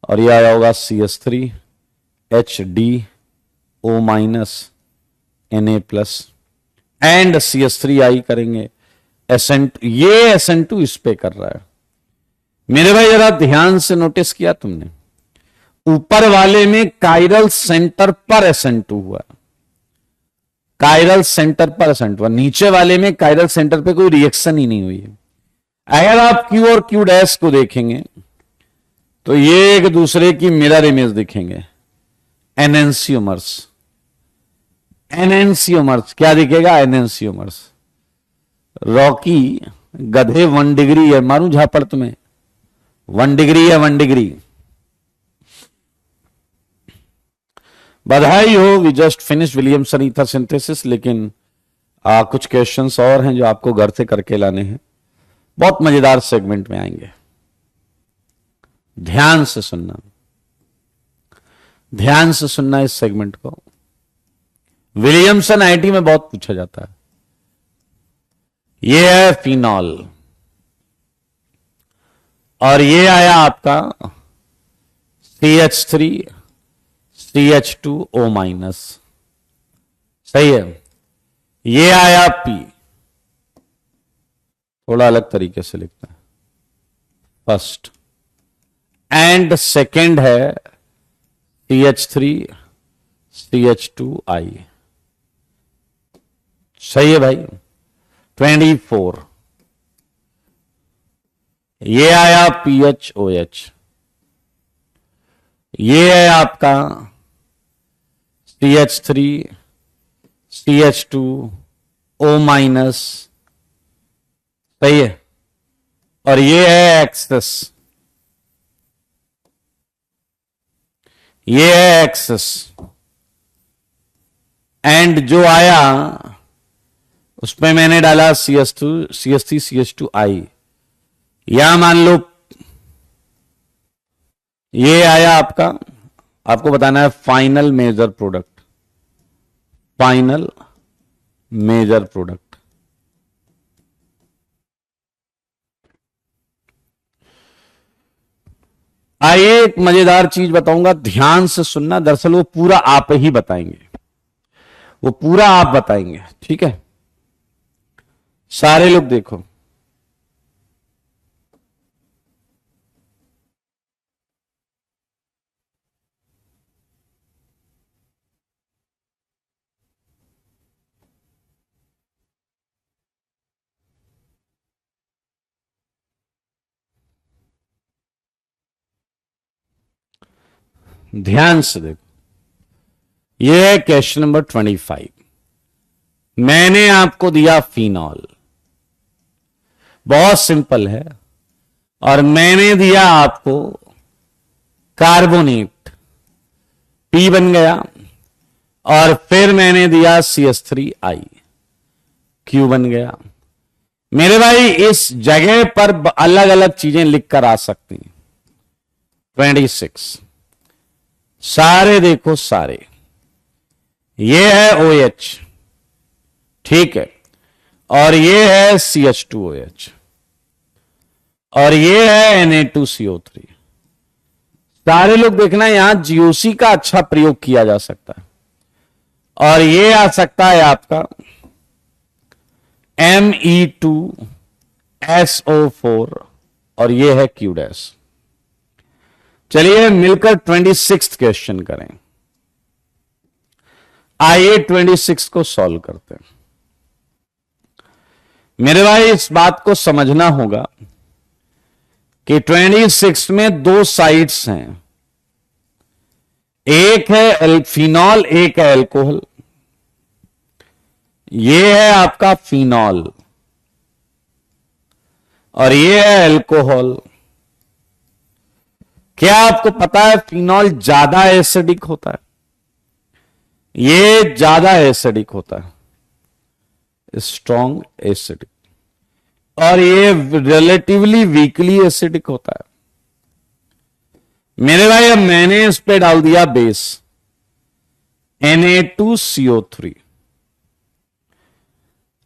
और यह आया होगा CH3HDO- Na+ एंड CH3I करेंगे। SN2, ये SN2 इस पे कर रहा है। मेरे भाई जरा ध्यान से नोटिस किया तुमने, ऊपर वाले में कायरल सेंटर पर SN2 हुआ, कायरल सेंटर पर SN2 हुआ, नीचे वाले में कायरल सेंटर पे कोई रिएक्शन ही नहीं हुई है। अगर आप Q और Q' को देखेंगे तो ये एक दूसरे की मिरर इमेज दिखेंगे, एनेंसियोमर्स। एनेंसियोमर्स क्या दिखेगा? एनेंसियोमर्स। रॉकी गधे 1 डिग्री है, मारू झापड़ तुम्हें। 1 डिग्री है, 1 डिग्री। बधाई हो, we just finish Williamson ether synthesis. लेकिन कुछ क्वेश्चंस और हैं जो आपको घर से करके लाने हैं। बहुत मजेदार सेगमेंट में आएंगे, ध्यान से सुनना, ध्यान से सुनना इस सेगमेंट को। विलियमसन आईटी में बहुत पूछा जाता है। यह है फिनॉल और ये आया आपका CH3 CH2O-। सही है। ये आया P, थोड़ा अलग तरीके से लिखता है, फर्स्ट। एंड सेकेंड है CH3 CH2I। सही है भाई। 24, ये आया PHOH। ये है आपका CH3 CH2O-। सही है। और ये है एक्सेस, ये है एक्सेस। एंड जो आया उसमें मैंने डाला CH3 CH2I। या मान लो ये आया आपका, आपको बताना है final major product, final major product. आइए एक मजेदार चीज बताऊंगा, ध्यान से सुनना। दरअसल वो पूरा आप ही बताएंगे, वो पूरा आप बताएंगे, ठीक है? सारे लोग देखो। ध्यान से देखो, यह है क्वेश्चन नंबर 25। मैंने आपको दिया फिनॉल, बहुत सिंपल है, और मैंने दिया आपको कार्बोनेट, P बन गया, और फिर मैंने दिया CH3I, Q बन गया। मेरे भाई इस जगह पर अलग अलग चीजें लिखकर आ सकती हैं। 26, सारे देखो सारे, ये है OH, ठीक है, और ये है CH2OH और ये है Na2CO3। सारे लोग देखना यहां GOC का अच्छा प्रयोग किया जा सकता है और ये आ सकता है आपका Me2SO4 और ये है Q डैश। चलिए मिलकर 26th क्वेश्चन करें। आइए 26 को सॉल्व करते हैं। मेरे भाई इस बात को समझना होगा कि 26 में दो साइड्स हैं, एक है फिनॉल, एक है अल्कोहल। ये है आपका फिनॉल और ये है अल्कोहल। क्या आपको पता है फिनॉल ज्यादा एसिडिक होता है? ये ज्यादा एसिडिक होता है, स्ट्रॉन्ग एसिडिक, और ये रिलेटिवली वीकली एसिडिक होता है। मेरे भाई अब मैंने इस पे डाल दिया बेस Na2CO3।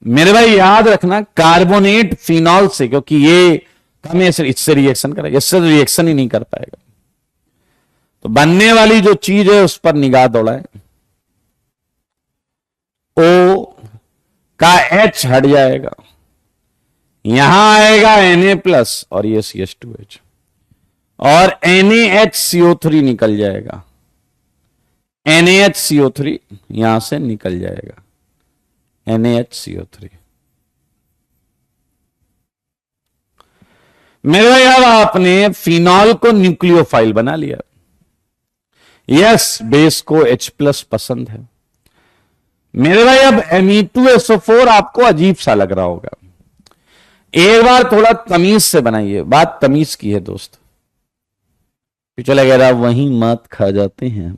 मेरे भाई याद रखना कार्बोनेट फिनॉल से, क्योंकि ये कम एसिड, इससे रिएक्शन करेगा, इससे रिएक्शन ही नहीं कर पाएगा। तो बनने वाली जो चीज है उस पर निगाह दौड़ाए। O का H हट जाएगा, यहां आएगा Na+ और ये CH2H और NaHCO3 निकल जाएगा। NaHCO3 यहां से निकल जाएगा, NaHCO3। मेरे भाई अब आपने फिनॉल को न्यूक्लियोफाइल बना लिया। यस, बेस को H+ पसंद है। मेरे भाई अब Me2SO4 आपको अजीब सा लग रहा होगा, एक बार थोड़ा तमीज से बनाइए। बात तमीज की है दोस्त, चले अगर वहीं मात खा जाते हैं।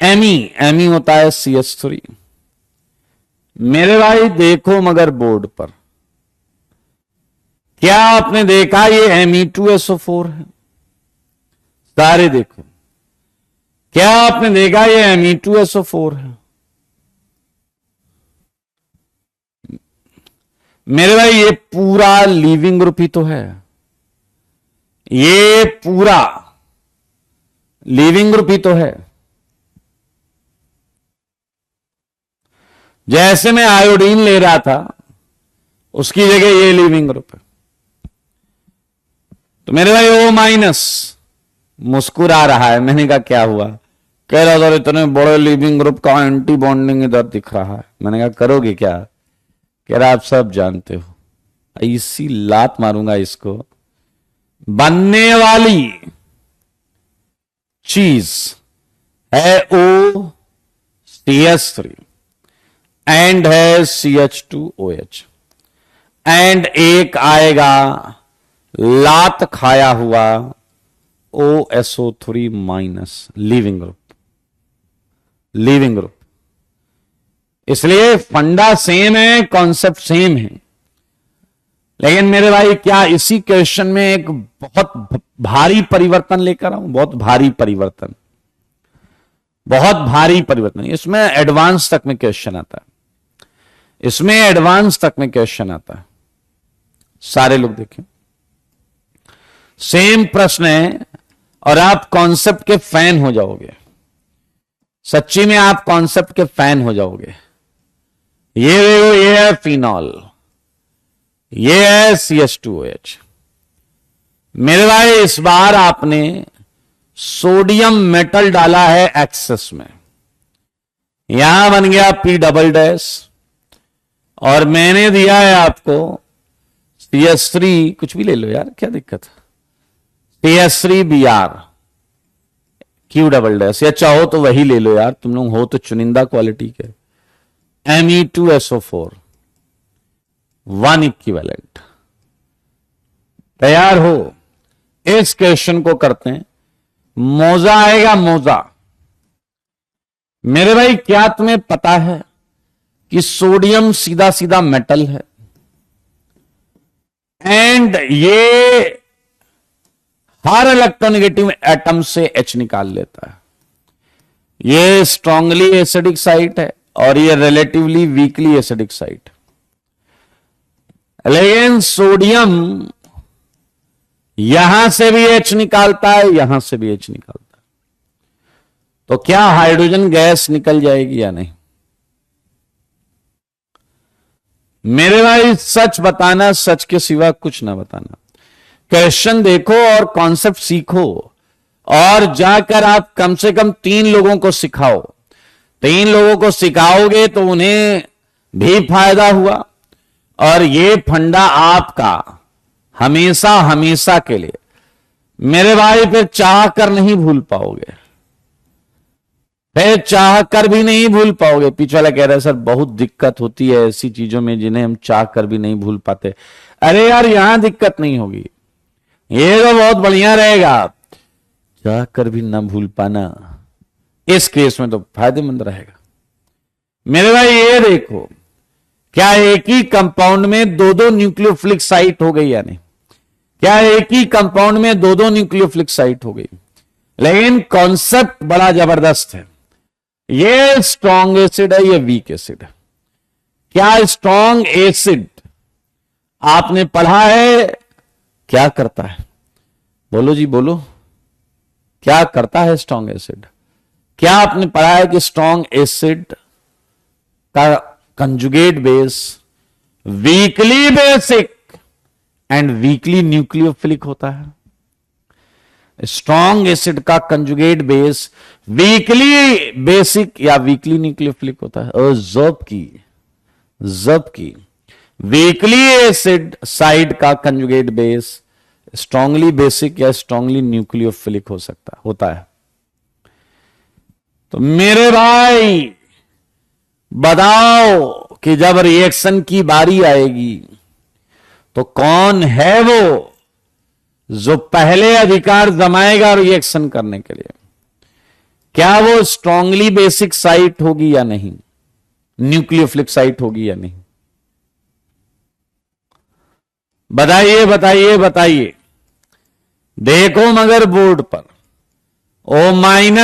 एमी होता है CH3। मेरे भाई देखो मगर बोर्ड पर, क्या आपने देखा ये Me2SO4 है? सारे देखो, क्या आपने देखा ये Me2SO4 है? मेरे भाई ये पूरा लीविंग ग्रुप ही तो है, ये पूरा लीविंग ग्रुप ही तो है। जैसे मैं आयोडीन ले रहा था उसकी जगह ये लीविंग ग्रुप है। तो मेरे भाई O- मुस्कुरा रहा है। मैंने कहा क्या हुआ? कह रहा था इतने बड़े लीविंग ग्रुप का एंटी बॉन्डिंग इधर दिख रहा है। मैंने कहा करोगे क्या? कह रहा आप सब जानते हो। ऐसी लात मारूंगा इसको। बनने वाली चीज है OCH3 एंड है CH2OH एंड एक आएगा लात खाया हुआ OSO3- leaving group. Leaving group, इसलिए फंडा सेम है, कॉन्सेप्ट सेम है। लेकिन मेरे भाई क्या इसी क्वेश्चन में एक बहुत भारी परिवर्तन लेकर आऊं? बहुत भारी परिवर्तन, बहुत भारी परिवर्तन। इसमें एडवांस तक में क्वेश्चन आता है, इसमें एडवांस तक में क्वेश्चन आता है। सारे लोग देखें, सेम प्रश्न है और आप कॉन्सेप्ट के फैन हो जाओगे। सच्ची में आप कॉन्सेप्ट के फैन हो जाओगे। ये देखो, ये है फिनॉल, ये है CH2OH। मेरे भाई इस बार आपने सोडियम मेटल डाला है एक्सेस में, यहां बन गया P डबल डैश और मैंने दिया है आपको CH3, कुछ भी ले लो यार, क्या दिक्कत है, CH3Br Q डबल डैश, या चाहो तो वही ले लो यार, तुम लोग हो तो चुनिंदा क्वालिटी के। Me2SO4 1 equivalent. तैयार हो? इस क्वेश्चन को करते हैं। मोजा आएगा, मोजा। मेरे भाई क्या तुम्हें पता है कि सोडियम सीधा सीधा मेटल है एंड ये हर इलेक्ट्रोनेगेटिव एटम से H निकाल लेता है। ये स्ट्रांगली एसिडिक साइट है और ये रिलेटिवली वीकली एसिडिक साइट। लेकिन सोडियम यहां से भी H निकालता है, यहां से भी H निकालता है। तो क्या हाइड्रोजन गैस निकल जाएगी या नहीं? मेरे भाई सच बताना, सच के सिवा कुछ ना बताना। क्वेश्चन देखो और कॉन्सेप्ट सीखो, और जाकर आप कम से कम 3 लोगों को सिखाओ। 3 लोगों को सिखाओगे तो उन्हें भी फायदा हुआ, और ये फंडा आपका हमेशा हमेशा के लिए। मेरे भाई फिर चाह कर नहीं भूल पाओगे, फिर चाह कर भी नहीं भूल पाओगे। पीछे वाला कह रहा है सर बहुत दिक्कत होती है ऐसी चीजों में जिन्हें हम चाह कर भी नहीं भूल पाते। अरे यार यहां दिक्कत नहीं होगी, ये तो बहुत बढ़िया रहेगा। चाह कर भी ना भूल पाना इस केस में तो फायदेमंद रहेगा। मेरे भाई ये देखो, क्या एक ही कंपाउंड में दो दो न्यूक्लियोफिलिक साइट हो गई या नहीं? क्या एक ही कंपाउंड में दो दो न्यूक्लियोफिलिक साइट हो गई? लेकिन कॉन्सेप्ट बड़ा जबरदस्त है। ये स्ट्रॉन्ग एसिड है, ये वीक एसिड है। क्या स्ट्रॉन्ग एसिड आपने पढ़ा है क्या करता है? बोलो जी बोलो, क्या करता है स्ट्रॉन्ग एसिड? क्या आपने पढ़ा है कि स्ट्रॉन्ग एसिड का conjugate base weekly basic and weekly nucleophilic होता है? स्ट्रॉन्ग एसिड का कंजुगेट बेस वीकली बेसिक या वीकली न्यूक्लियोफिलिक होता है। और जबकि वीकली एसिड साइड का कंजुगेट बेस स्ट्रांगली बेसिक या स्ट्रांगली न्यूक्लियोफिलिक होता है। तो मेरे भाई बताओ कि जब रिएक्शन की बारी आएगी तो कौन है वो जो पहले अधिकार जमाएगा रिएक्शन करने के लिए? क्या वो स्ट्रांगली बेसिक साइट होगी या नहीं, न्यूक्लियोफिलिक साइट होगी या नहीं? बताइए बताइए बताइए। देखो मगर बोर्ड पर O- Na+,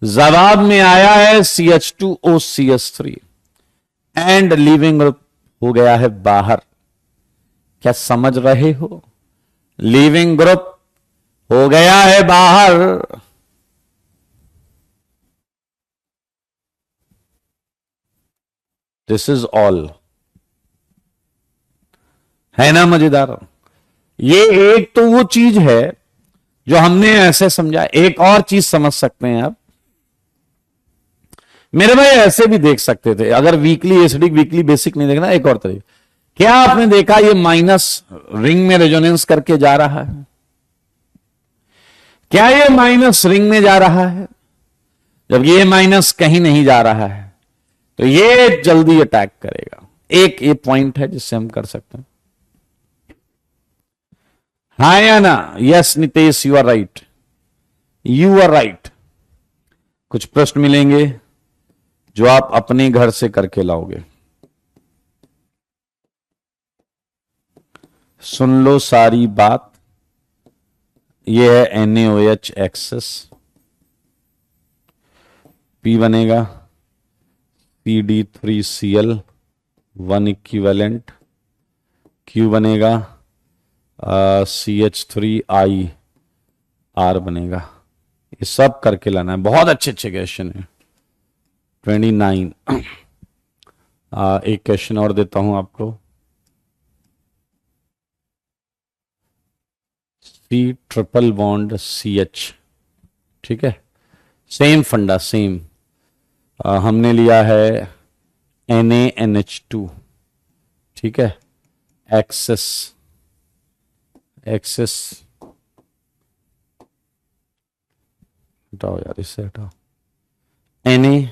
जवाब में आया है CH2OCH3 एंड लीविंग ग्रुप हो गया है बाहर। क्या समझ रहे हो? लीविंग ग्रुप हो गया है बाहर। This is all. है ना मजेदार? ये एक तो वो चीज है जो हमने ऐसे समझा। एक और चीज समझ सकते हैं आप, मेरे भाई ऐसे भी देख सकते थे अगर वीकली एसिडिक वीकली बेसिक नहीं देखना। एक और तरीका, क्या आपने देखा ये माइनस रिंग में रेजोनेंस करके जा रहा है? क्या ये माइनस रिंग में जा रहा है? जब ये माइनस कहीं नहीं जा रहा है तो ये जल्दी अटैक करेगा। एक ये पॉइंट है जिससे हम कर सकते हैं। हाँ या ना? Yes Nitesh, you are right, you are right. कुछ प्रश्न मिलेंगे जो आप अपने घर से करके लाओगे। सुन लो सारी बात। ये है NaOH एक्सेस, P बनेगा CD3Cl 1 इक्विवेलेंट, Q बनेगा CH3IR बनेगा। ये सब करके लाना है। बहुत अच्छे अच्छे क्वेश्चन है। 29 एक क्वेश्चन और देता हूं आपको। C ट्रिपल बॉन्ड CH, ठीक है, सेम फंडा सेम। हमने लिया है NaNH2, ठीक है, एक्सेस हटाओ यार, इससे हटाओ। Na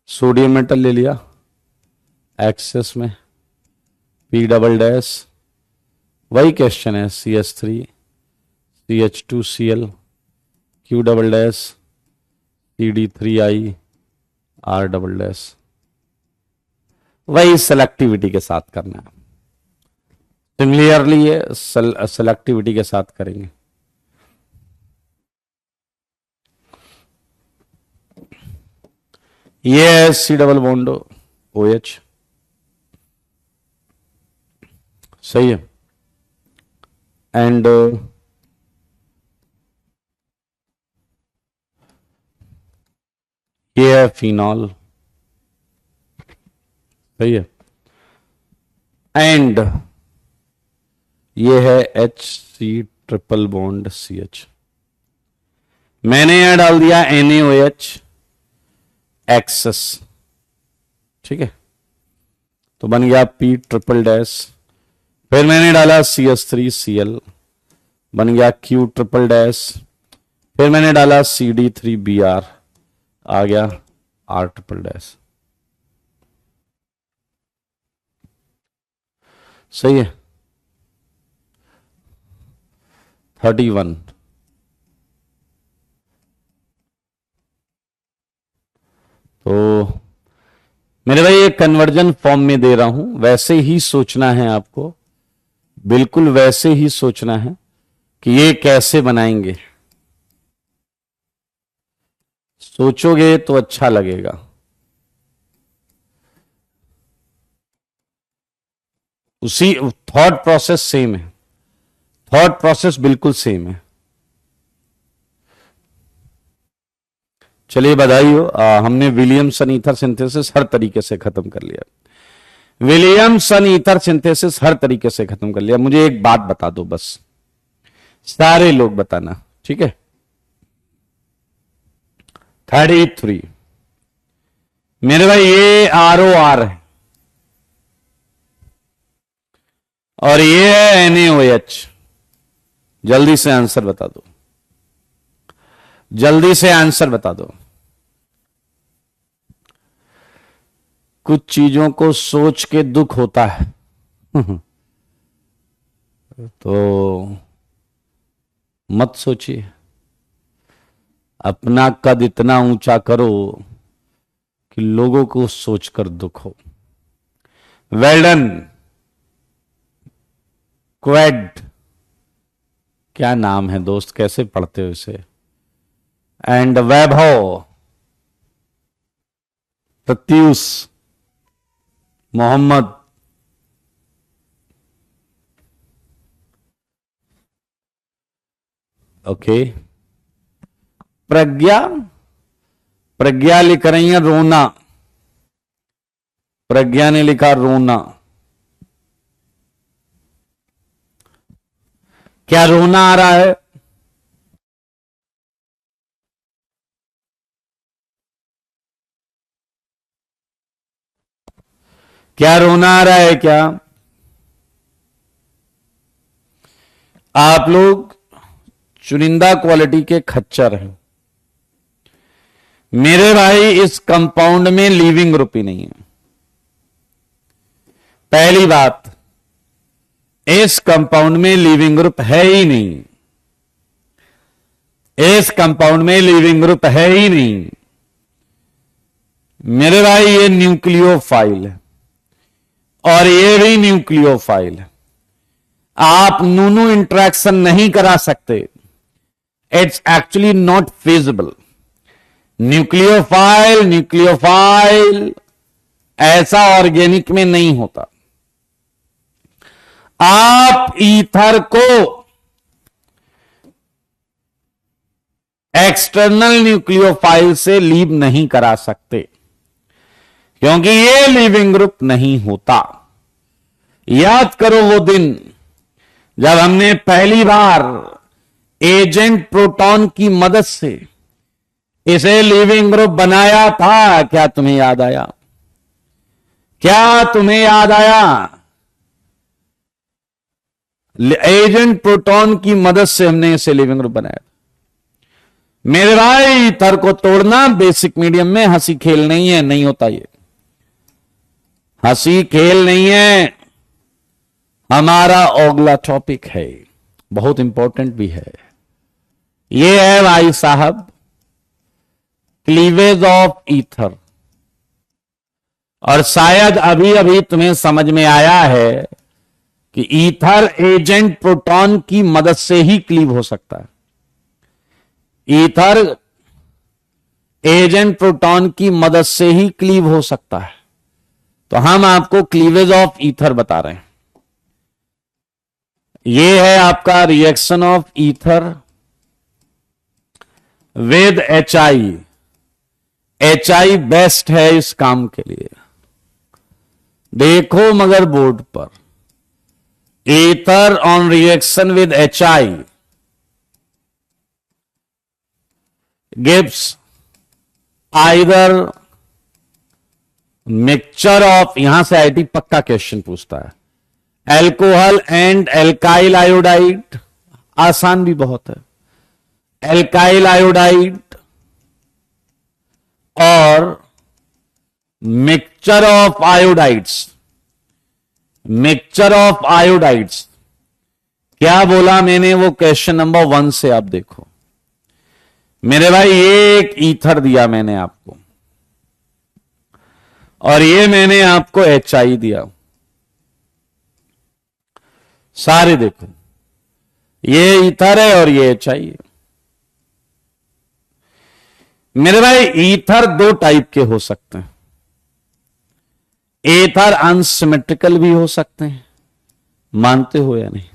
सोडियम मेटल ले लिया एक्सेस में, P डबल डैश, वही क्वेश्चन है CH3 CH2Cl Q double dash CD3I R double dash. वही सेलेक्टिविटी के साथ करना है। सिमिलरली ये सेलेक्टिविटी के साथ करेंगे। ये है सी डबल बॉन्ड OH, सही है। एंड ये है फिनॉल, सही है। एंड ये है HC ट्रिपल बॉन्ड CH। मैंने यहां डाल दिया NaOH एक्सेस, ठीक है, तो बन गया P ट्रिपल डैश। फिर मैंने डाला CH3Cl, बन गया Q ट्रिपल डैश। फिर मैंने डाला CD3Br, आ गया R ट्रिपल डैश, सही है। 31। तो मेरे भाई एक कन्वर्जन फॉर्म में दे रहा हूं, वैसे ही सोचना है आपको, बिल्कुल वैसे ही सोचना है कि ये कैसे बनाएंगे। सोचोगे तो अच्छा लगेगा। उसी थॉट प्रोसेस सेम है, थॉट प्रोसेस बिल्कुल सेम है। चलिए बधाई हो, हमने विलियमसन ईथर सिंथेसिस हर तरीके से खत्म कर लिया। विलियमसन ईथर सिंथेसिस हर तरीके से खत्म कर लिया। मुझे एक बात बता दो बस, सारे लोग बताना, ठीक है। 33 मेरे भाई ये ROR है और ये है NaOH। जल्दी से आंसर बता दो, जल्दी से आंसर बता दो। कुछ चीजों को सोच के दुख होता है तो मत सोचिए, अपना कद इतना ऊंचा करो कि लोगों को सोचकर दुख हो। Well done. क्वेड, क्या नाम है दोस्त, कैसे पढ़ते हो इसे। And Vaibhav, Pratyush, Mohammed, okay. प्रज्ञा, प्रज्ञा लिख रही है रोना, प्रज्ञा ने लिखा रोना। क्या रोना आ रहा है? क्या रोना आ रहा है क्या? आप लोग चुनिंदा क्वालिटी के खच्चर हैं। मेरे भाई इस कंपाउंड में लीविंग ग्रुप ही नहीं है। पहली बात, इस कंपाउंड में लीविंग ग्रुप है ही नहीं, इस कंपाउंड में लीविंग ग्रुप है ही नहीं मेरे भाई। ये न्यूक्लियोफाइल है और ये भी न्यूक्लियोफाइल है। आप नूनू इंटरेक्शन नहीं करा सकते, it's actually not feasible. Nucleophile nucleophile ऐसा ऑर्गेनिक में नहीं होता। आप ईथर को एक्सटर्नल न्यूक्लियोफाइल से लीव नहीं करा सकते क्योंकि ये लीविंग ग्रुप नहीं होता। याद करो वो दिन जब हमने पहली बार एजेंट प्रोटॉन की मदद से इसे लीविंग ग्रुप बनाया था। क्या तुम्हें याद आया? क्या तुम्हें याद आया? एजेंट प्रोटॉन की मदद से हमने इसे लिविंग ग्रुप बनाया। मेरे भाई ईथर को तोड़ना बेसिक मीडियम में हंसी खेल नहीं है, नहीं होता। ये हंसी खेल नहीं है। हमारा अगला टॉपिक है, बहुत इंपॉर्टेंट भी है। ये है भाई साहब क्लीवेज ऑफ ईथर। और शायद अभी अभी तुम्हें समझ में आया है कि ईथर एजेंट प्रोटॉन की मदद से ही क्लीव हो सकता है। ईथर एजेंट प्रोटॉन की मदद से ही क्लीव हो सकता है। तो हम आपको क्लीवेज ऑफ ईथर बता रहे हैं। ये है आपका reaction of ether with HI। HI best है इस काम के लिए। देखो मगर बोर्ड पर ether on reaction with HI gives either mixture of, यहां से आईटी पक्का क्वेश्चन पूछता है, एल्कोहल एंड एल्काइल आयोडाइड, आसान भी बहुत है, एल्काइल आयोडाइड और mixture of iodides. Mixture of iodides क्या बोला मैंने, वो क्वेश्चन नंबर 1 से आप देखो मेरे भाई। ये एक ईथर दिया मैंने आपको और ये मैंने आपको HI दिया। सारे देखो, ये ईथर है और ये HI है। मेरे भाई ईथर 2 टाइप के हो सकते हैं। ईथर अनसिमेट्रिकल भी हो सकते हैं, मानते हो या नहीं?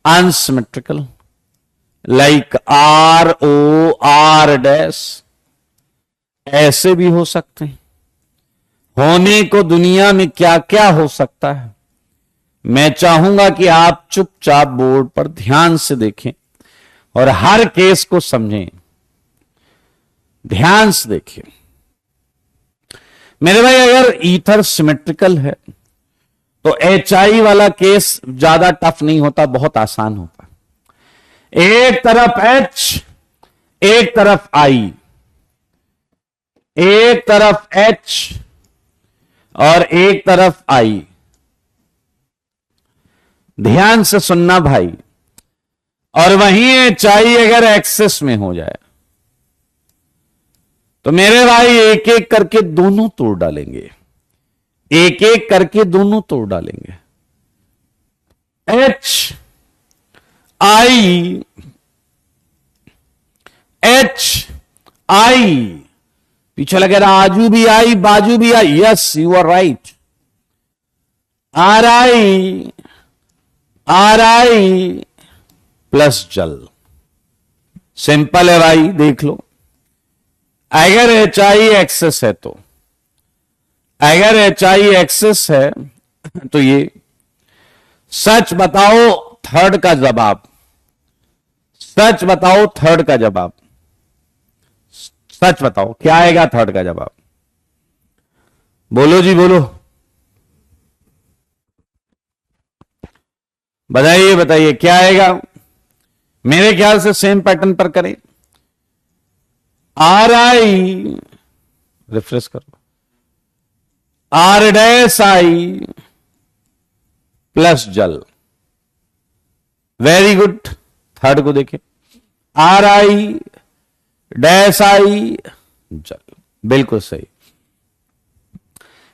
अनसिमेट्रिकल लाइक ROR' ऐसे भी हो सकते हैं। होने को दुनिया में क्या क्या हो सकता है, मैं चाहूंगा कि आप चुपचाप बोर्ड पर ध्यान से देखें और हर केस को समझें, ध्यान से देखें। मेरे भाई अगर ईथर सिमेट्रिकल है तो HI वाला केस ज्यादा टफ नहीं होता, बहुत आसान होता। एक तरफ H, एक तरफ I, एक तरफ H और एक तरफ I। ध्यान से सुनना भाई। और वहीं HI अगर एक्सेस में हो जाए तो मेरे भाई एक एक करके दोनों तोड़ डालेंगे, एक एक करके दोनों तोड़ डालेंगे। HI, HI, पीछे लगे रहा आजू भी आई बाजू भी आई, yes you are right. RI plus जल, सिंपल है भाई, देख लो। अगर HI एक्सेस है तो, अगर HI एक्सेस है तो ये सच बताओ थर्ड का जवाब, सच बताओ थर्ड का जवाब, सच बताओ क्या आएगा थर्ड का जवाब? बोलो जी बोलो, बताइए बताइए क्या आएगा? मेरे ख्याल से सेम पैटर्न पर करें। RI, रिफ्रेश करो, R'I प्लस जल, वेरी गुड। थर्ड को देखें, RI जल, बिल्कुल सही।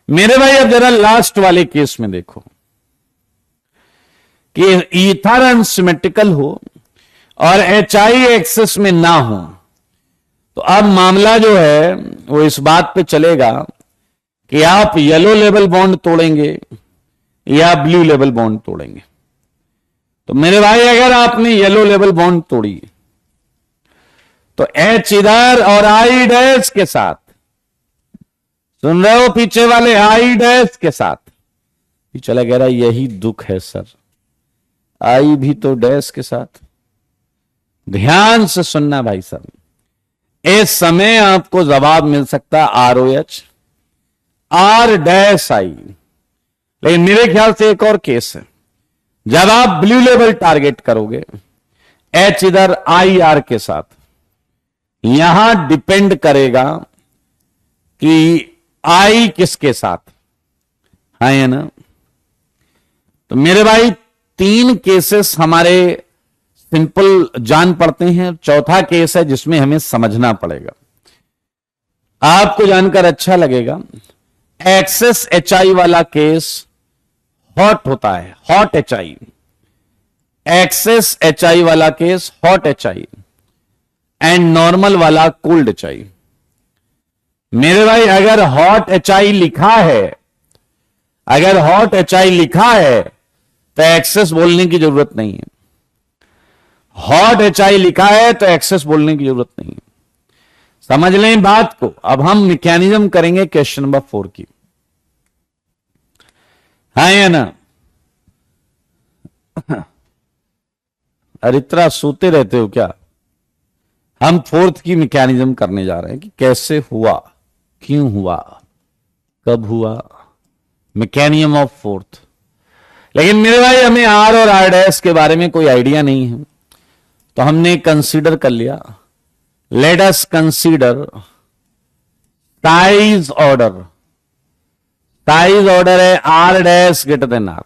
मेरे भाई अब जरा लास्ट वाले केस में देखो कि ईथर अनसिमेट्रिकल हो और HI एक्सेस में ना हो, तो अब मामला जो है वो इस बात पे चलेगा कि आप येलो लेवल बॉन्ड तोड़ेंगे या ब्लू लेवल बॉन्ड तोड़ेंगे। तो मेरे भाई अगर आपने येलो लेवल बॉन्ड तोड़ी तो H इधर और I' के साथ, सुन रहे हो पीछे वाले, I' के साथ पीछे लग रहा यही दुख है सर, I भी तो डैश के साथ। ध्यान से सुनना भाई साहब, इस समय आपको जवाब मिल सकता है ROH R'I। लेकिन मेरे ख्याल से एक और केस है, जब आप ब्लू लेवल टारगेट करोगे H इधर IR के साथ, यहां डिपेंड करेगा कि I किसके साथ है ना। तो मेरे भाई 3 केसेस हमारे सिंपल जान पड़ते हैं, चौथा केस है जिसमें हमें समझना पड़ेगा, आपको जानकर अच्छा लगेगा। एक्सेस HI वाला केस हॉट होता है, हॉट HI, एक्सेस HI वाला case hot HI and normal वाला कोल्ड HI। मेरे भाई अगर हॉट HI लिखा है, अगर हॉट HI लिखा है तो एक्सेस बोलने की जरूरत नहीं है। हॉट HI लिखा है तो एक्सेस बोलने की जरूरत नहीं है। समझ लें बात को। अब हम मैकेनिज्म करेंगे क्वेश्चन नंबर 4 की, है या ना? अरे इतना सोते रहते हो क्या? हम 4th की मैकेनिज्म करने जा रहे हैं कि कैसे हुआ, क्यों हुआ, कब हुआ, मैकेनिज्म ऑफ 4th। लेकिन मेरे भाई हमें R और R' के बारे में कोई आइडिया नहीं है, तो हमने कंसीडर कर लिया। Let us consider size order. Size order है R' ग्रेटर देन R।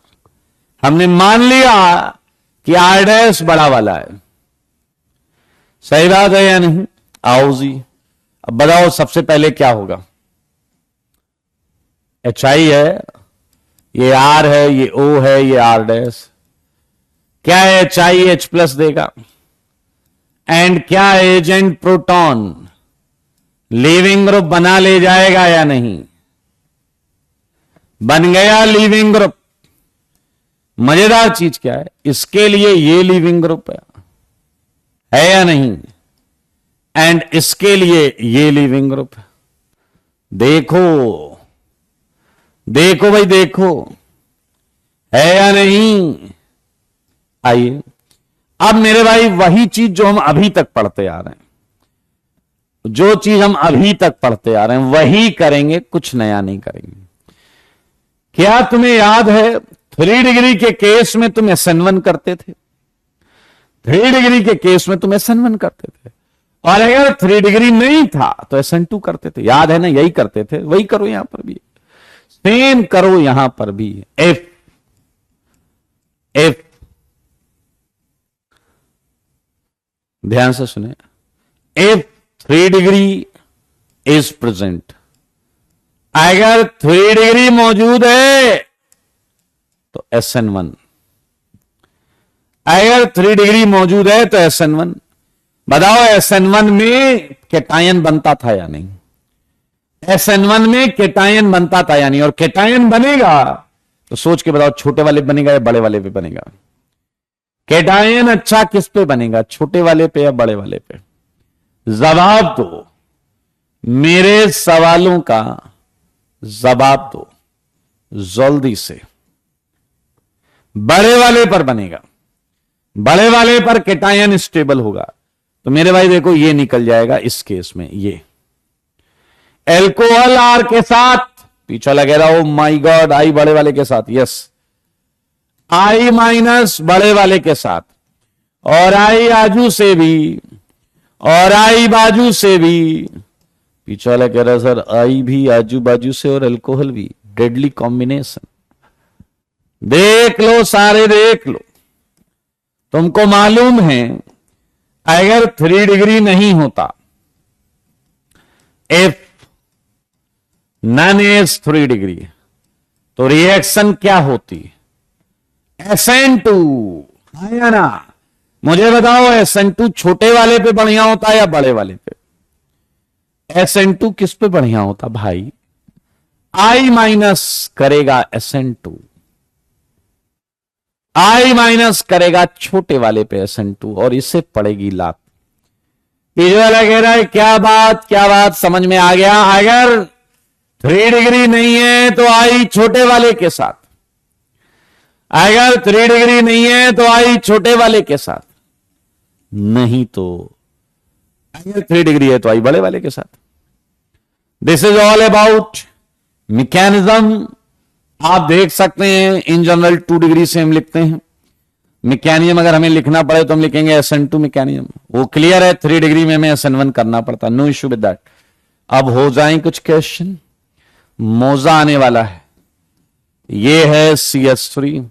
हमने मान लिया कि R' बड़ा वाला है। सही बात है या नहीं? आओ जी, अब बताओ सबसे पहले क्या होगा। HI है, ये R है, ये O है, ये R'। क्या है? HI H+ देगा। एंड क्या एजेंट प्रोटॉन लीविंग ग्रुप बना ले जाएगा या नहीं? बन गया लीविंग ग्रुप। मजेदार चीज क्या है, इसके लिए ये लीविंग ग्रुप है या नहीं? एंड इसके लिए ये लीविंग ग्रुप है। देखो देखो भाई, देखो है या नहीं? आइए अब मेरे भाई वही चीज जो हम अभी तक पढ़ते आ रहे हैं, जो चीज हम अभी तक पढ़ते आ रहे हैं वही करेंगे, कुछ नया नहीं करेंगे। क्या तुम्हें याद है 3 डिग्री के केस में तुम SN1 करते थे? 3 डिग्री के केस में तुम SN1 करते थे, और अगर 3 डिग्री नहीं था तो SN2 करते थे। याद है ना? यही करते थे, वही करो यहां पर भी, सेम करो यहां पर भी। एफ ध्यान से सुने, इफ 3 डिग्री इज प्रेजेंट, अगर 3 डिग्री मौजूद है तो SN1, अगर 3 डिग्री मौजूद है तो SN1। बताओ SN1 में केटायन बनता था या नहीं? SN1 में केटायन बनता था या नहीं? और केटायन बनेगा तो सोच के बताओ, छोटे वाले बनेगा या बड़े वाले पे बनेगा? केटायन अच्छा किस पे बनेगा, छोटे वाले पे या बड़े वाले पे? जवाब दो, मेरे सवालों का जवाब दो जल्दी से। बड़े वाले पर बनेगा, बड़े वाले पर केटायन स्टेबल होगा। तो मेरे भाई देखो, ये निकल जाएगा इस केस में, ये एल्कोहल R के साथ पीछा लगेगा। ओ माय गॉड, I बड़े वाले के साथ, यस, I- बड़े वाले के साथ, और I आजू से भी, और I बाजू से भी। पीछे वाला कह रहा है सर I भी आजू बाजू से और अल्कोहल भी, डेडली कॉम्बिनेशन। देख लो, सारे देख लो। तुमको मालूम है अगर 3 डिग्री नहीं होता, F नन इज 3 डिग्री, तो रिएक्शन क्या होती? SN2। आया ना? मुझे बताओ SN2 छोटे वाले पे बढ़िया होता है या बड़े वाले पे? SN2 किस पे बढ़िया होता भाई? I- करेगा SN2, I- करेगा छोटे वाले पे SN2, और इससे पड़ेगी लात। पीछे वाला कह रहा है क्या बात, क्या बात, समझ में आ गया? अगर 3 डिग्री नहीं है तो I छोटे वाले के साथ, अगर 3 डिग्री नहीं है तो I छोटे वाले के साथ, नहीं तो अगर 3 डिग्री है तो I बड़े वाले के साथ। This is all about mechanism. आप देख सकते हैं इन जनरल 2 डिग्री से हम लिखते हैं। मैकेनिज्म अगर हमें लिखना पड़े तो हम लिखेंगे SN2 मैकेनिज्म। वो क्लियर है, 3 डिग्री में हमें SN1 करना पड़ता, नो इश्यू विद दैट। अब हो जाए कुछ क्वेश्चन, मौजा आने वाला है। ये है CH3,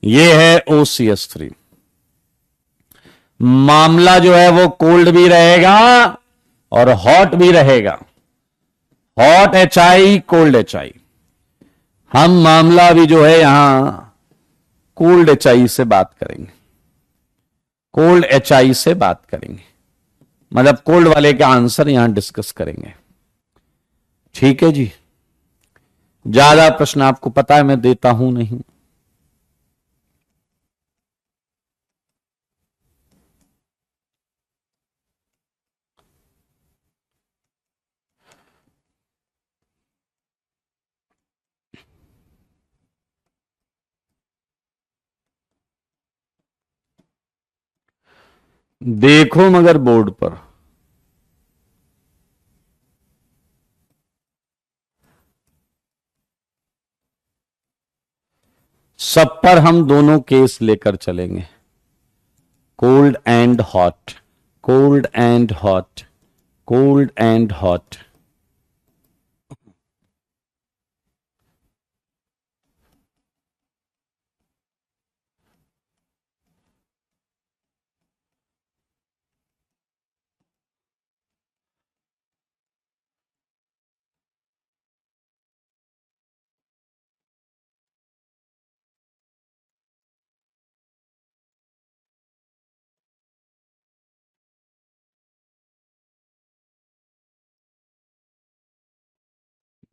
ये है OCH3। मामला जो है वो कोल्ड भी रहेगा और हॉट भी रहेगा। Hot HI, cold HI। हम मामला भी जो है यहां कोल्ड HI से बात करेंगे, कोल्ड HI से बात करेंगे, मतलब कोल्ड वाले का आंसर यहां डिस्कस करेंगे। ठीक है जी, ज्यादा प्रश्न आपको पता है मैं देता हूं नहीं। देखो मगर बोर्ड पर। सब पर हम दोनों केस लेकर चलेंगे, cold and hot, cold and hot, cold and hot.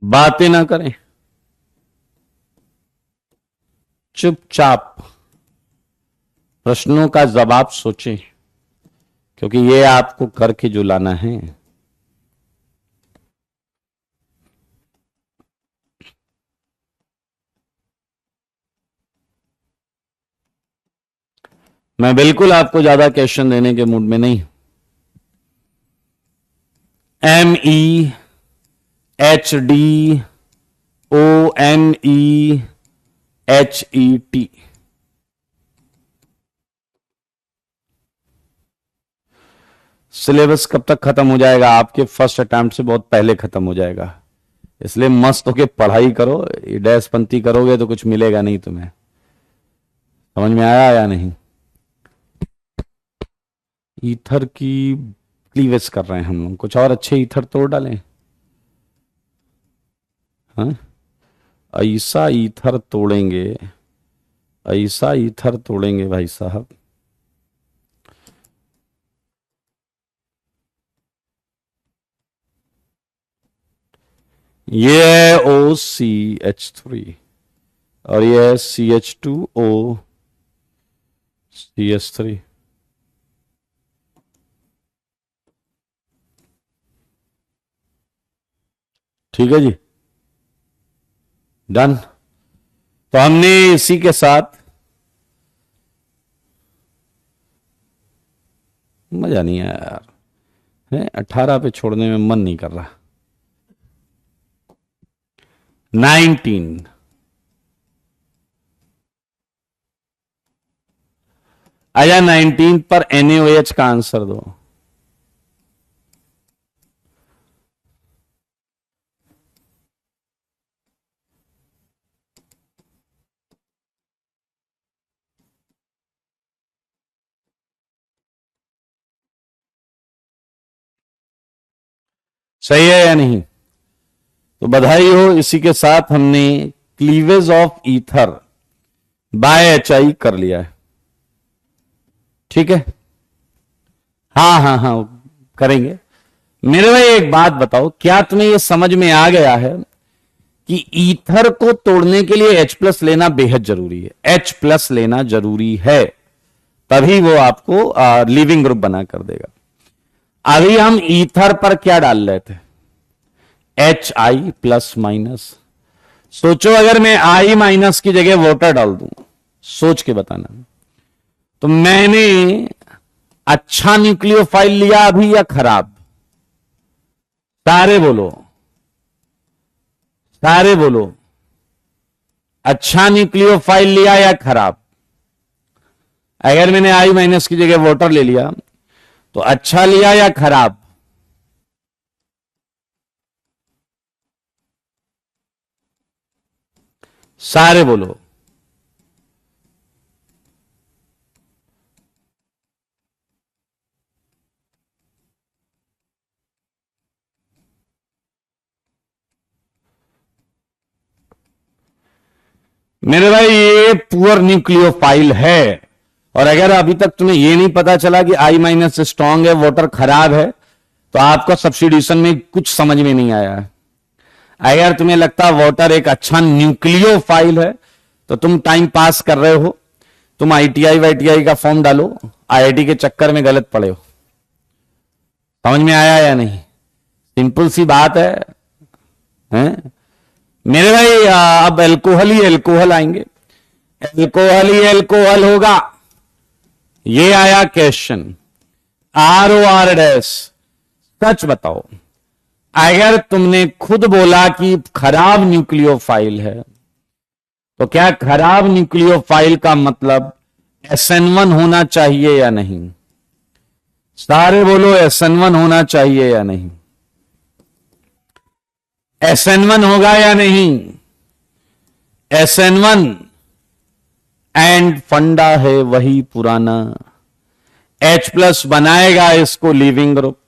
बातें ना करें, चुपचाप प्रश्नों का जवाब सोचें, क्योंकि ये आपको करके जो लाना है। मैं बिल्कुल आपको ज्यादा क्वेश्चन देने के मूड में नहीं। MEHDONEHET, सिलेबस कब तक खत्म हो जाएगा? आपके फर्स्ट अटेम्प्ट से बहुत पहले खत्म हो जाएगा, इसलिए मस्त होके पढ़ाई करो। डैशपंती करोगे तो कुछ मिलेगा नहीं तुम्हें। समझ में आया या नहीं? ईथर की क्लीवेज कर रहे हैं हम लोग, कुछ और अच्छे ईथर तोड़ डालें। हाँ, ऐसा ईथर तोड़ेंगे, ऐसा ईथर तोड़ेंगे भाई साहब। ये है OCH3 और ये है CH2OCH3। ठीक है जी, डन। तो हमने इसी के साथ, मजा नहीं आया यार, है 18 पे छोड़ने में मन नहीं कर रहा। 19 आया, 19 पर NaOH का आंसर दो। सही है या नहीं? तो बधाई हो, इसी के साथ हमने cleavage of ether by HI कर लिया है। ठीक है, हाँ हाँ हाँ करेंगे। मेरे भाई एक बात बताओ, क्या तुम्हें यह समझ में आ गया है कि ईथर को तोड़ने के लिए H+ लेना बेहद जरूरी है? H+ लेना जरूरी है, तभी वो आपको लीविंग ग्रुप बना कर देगा। अभी हम ईथर पर क्या डाल रहे थे? HI+-। सोचो अगर मैं I- की जगह वाटर डाल दूं, सोच के बताना। तो मैंने अच्छा न्यूक्लियोफाइल लिया अभी या खराब? सारे बोलो, सारे बोलो, अच्छा न्यूक्लियोफाइल लिया या खराब? अगर मैंने I- की जगह वाटर ले लिया तो अच्छा लिया या खराब? सारे बोलो। मेरे भाई ये पुअर न्यूक्लियोफाइल है, और अगर अभी तक तुम्हें ये नहीं पता चला कि I- स्ट्रांग है, वाटर खराब है, तो आपका सब्स्टिट्यूशन में कुछ समझ में नहीं आया है। अगर तुम्हें लगता है वाटर एक अच्छा न्यूक्लियोफाइल है तो तुम टाइम पास कर रहे हो, तुम आईटीआई वाईटीआई का फॉर्म डालो, आईआईटी के चक्कर में गलत पड़े हो। समझ में आया या नहीं? सिंपल सी बात है, हैं? मेरे भाई अब एल्कोहल ही एल्कोहल आएंगे, एल्कोहल ही एल्कोहल होगा। ये आया question, R O R dash. सच बताओ, अगर तुमने खुद बोला कि खराब न्यूक्लियोफाइल है, तो क्या खराब न्यूक्लियोफाइल का मतलब SN1 होना चाहिए या नहीं? सारे बोलो SN1 होना चाहिए या नहीं? SN1 होगा या नहीं? SN1 एंड फंडा है वही पुराना, H+ बनाएगा इसको लीविंग ग्रुप।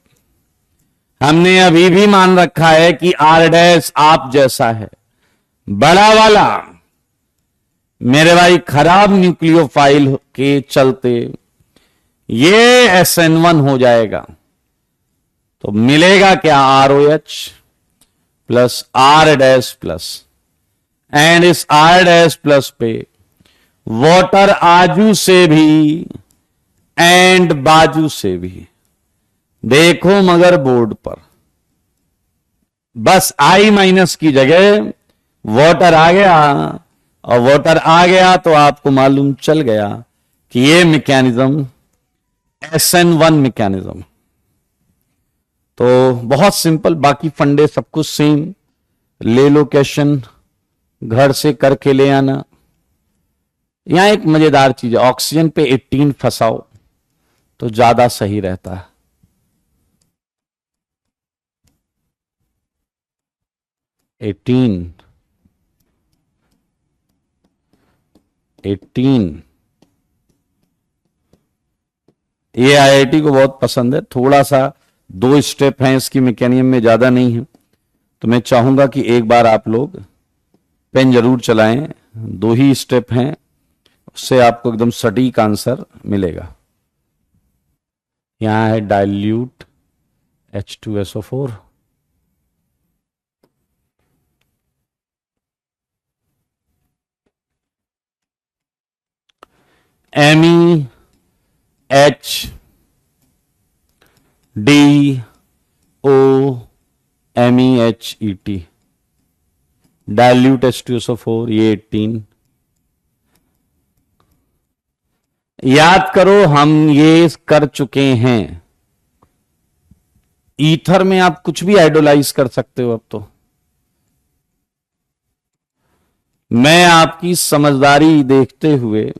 हमने अभी भी मान रखा है कि R डैश आप जैसा है, बड़ा वाला। मेरे भाई खराब न्यूक्लियोफाइल के चलते ये SN1 हो जाएगा, तो मिलेगा क्या? ROH plus R dash plus, and इस R डैश प्लस पे वाटर आजू से भी एंड बाजू से भी। देखो मगर बोर्ड पर बस I- की जगह वाटर आ गया, और वाटर आ गया तो आपको मालूम चल गया कि ये मैकेनिज्म SN1 मैकेनिज्म। तो बहुत सिंपल, बाकी फंडे सब कुछ सेम। ले लो क्वेश्चन, घर से करके ले आना। यहां एक मजेदार चीज है, ऑक्सीजन पे 18 फंसाओ तो ज्यादा सही रहता है। एटीन ये आईआईटी को बहुत पसंद है। थोड़ा सा 2 स्टेप हैं इसकी, मैकेनिज्म में ज्यादा नहीं है, तो मैं चाहूंगा कि एक बार आप लोग पेन जरूर चलाएं। 2 ही स्टेप हैं, उससे आपको एकदम सटीक आंसर मिलेगा। यहां है dilute H2SO4, MEHDOMEHET, dilute H2SO4, ये 18। याद करो हम ये कर चुके हैं। ईथर में आप कुछ भी आइडोलाइज कर सकते हो। अब तो मैं आपकी समझदारी देखते हुए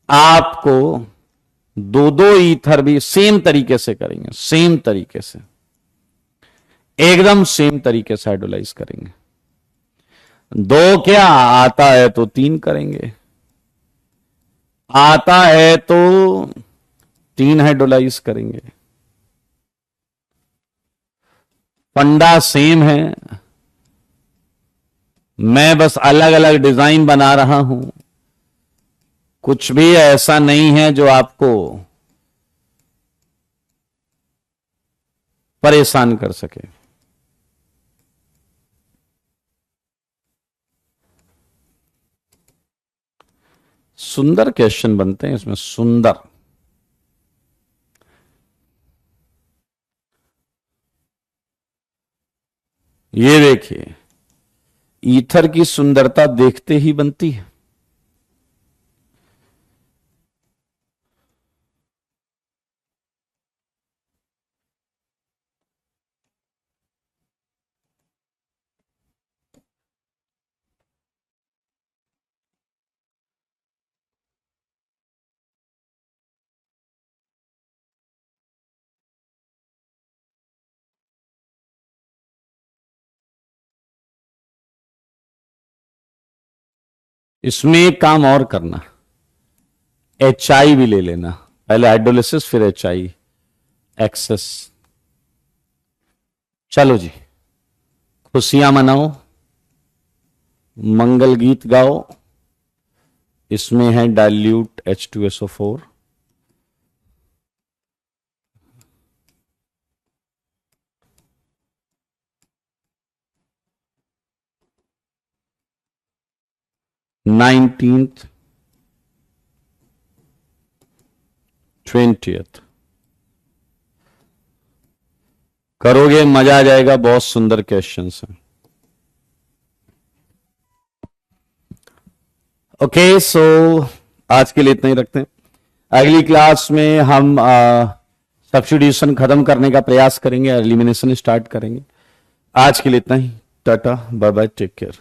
आपको 2 ईथर भी सेम तरीके से करेंगे, सेम तरीके से, एकदम सेम तरीके से आइडोलाइज करेंगे। 2 क्या आता है तो 3 करेंगे, आता है तो 3 हाइड्रोलाइज करेंगे। फंडा सेम है, मैं बस अलग अलग डिजाइन बना रहा हूं। कुछ भी ऐसा नहीं है जो आपको परेशान कर सके। सुंदर क्वेश्चन बनते हैं इसमें, सुंदर। ये देखिए, ईथर की सुंदरता देखते ही बनती है। इसमें एक काम और करना, HI भी ले लेना, पहले हाइड्रोलिसिस फिर HI एक्सेस। चलो जी, खुशियां मनाओ, मंगल गीत गाओ। इसमें है डाइल्यूट H2SO4, 19th, 20th करोगे, मजा आ जाएगा। बहुत सुंदर क्वेश्चंस हैं। ओके, सो आज के लिए इतना ही रखते हैं। अगली क्लास में हम सब्स्टिट्यूशन खत्म करने का प्रयास करेंगे, एलिमिनेशन स्टार्ट करेंगे। आज के लिए इतना ही। Tata, bye bye, take care.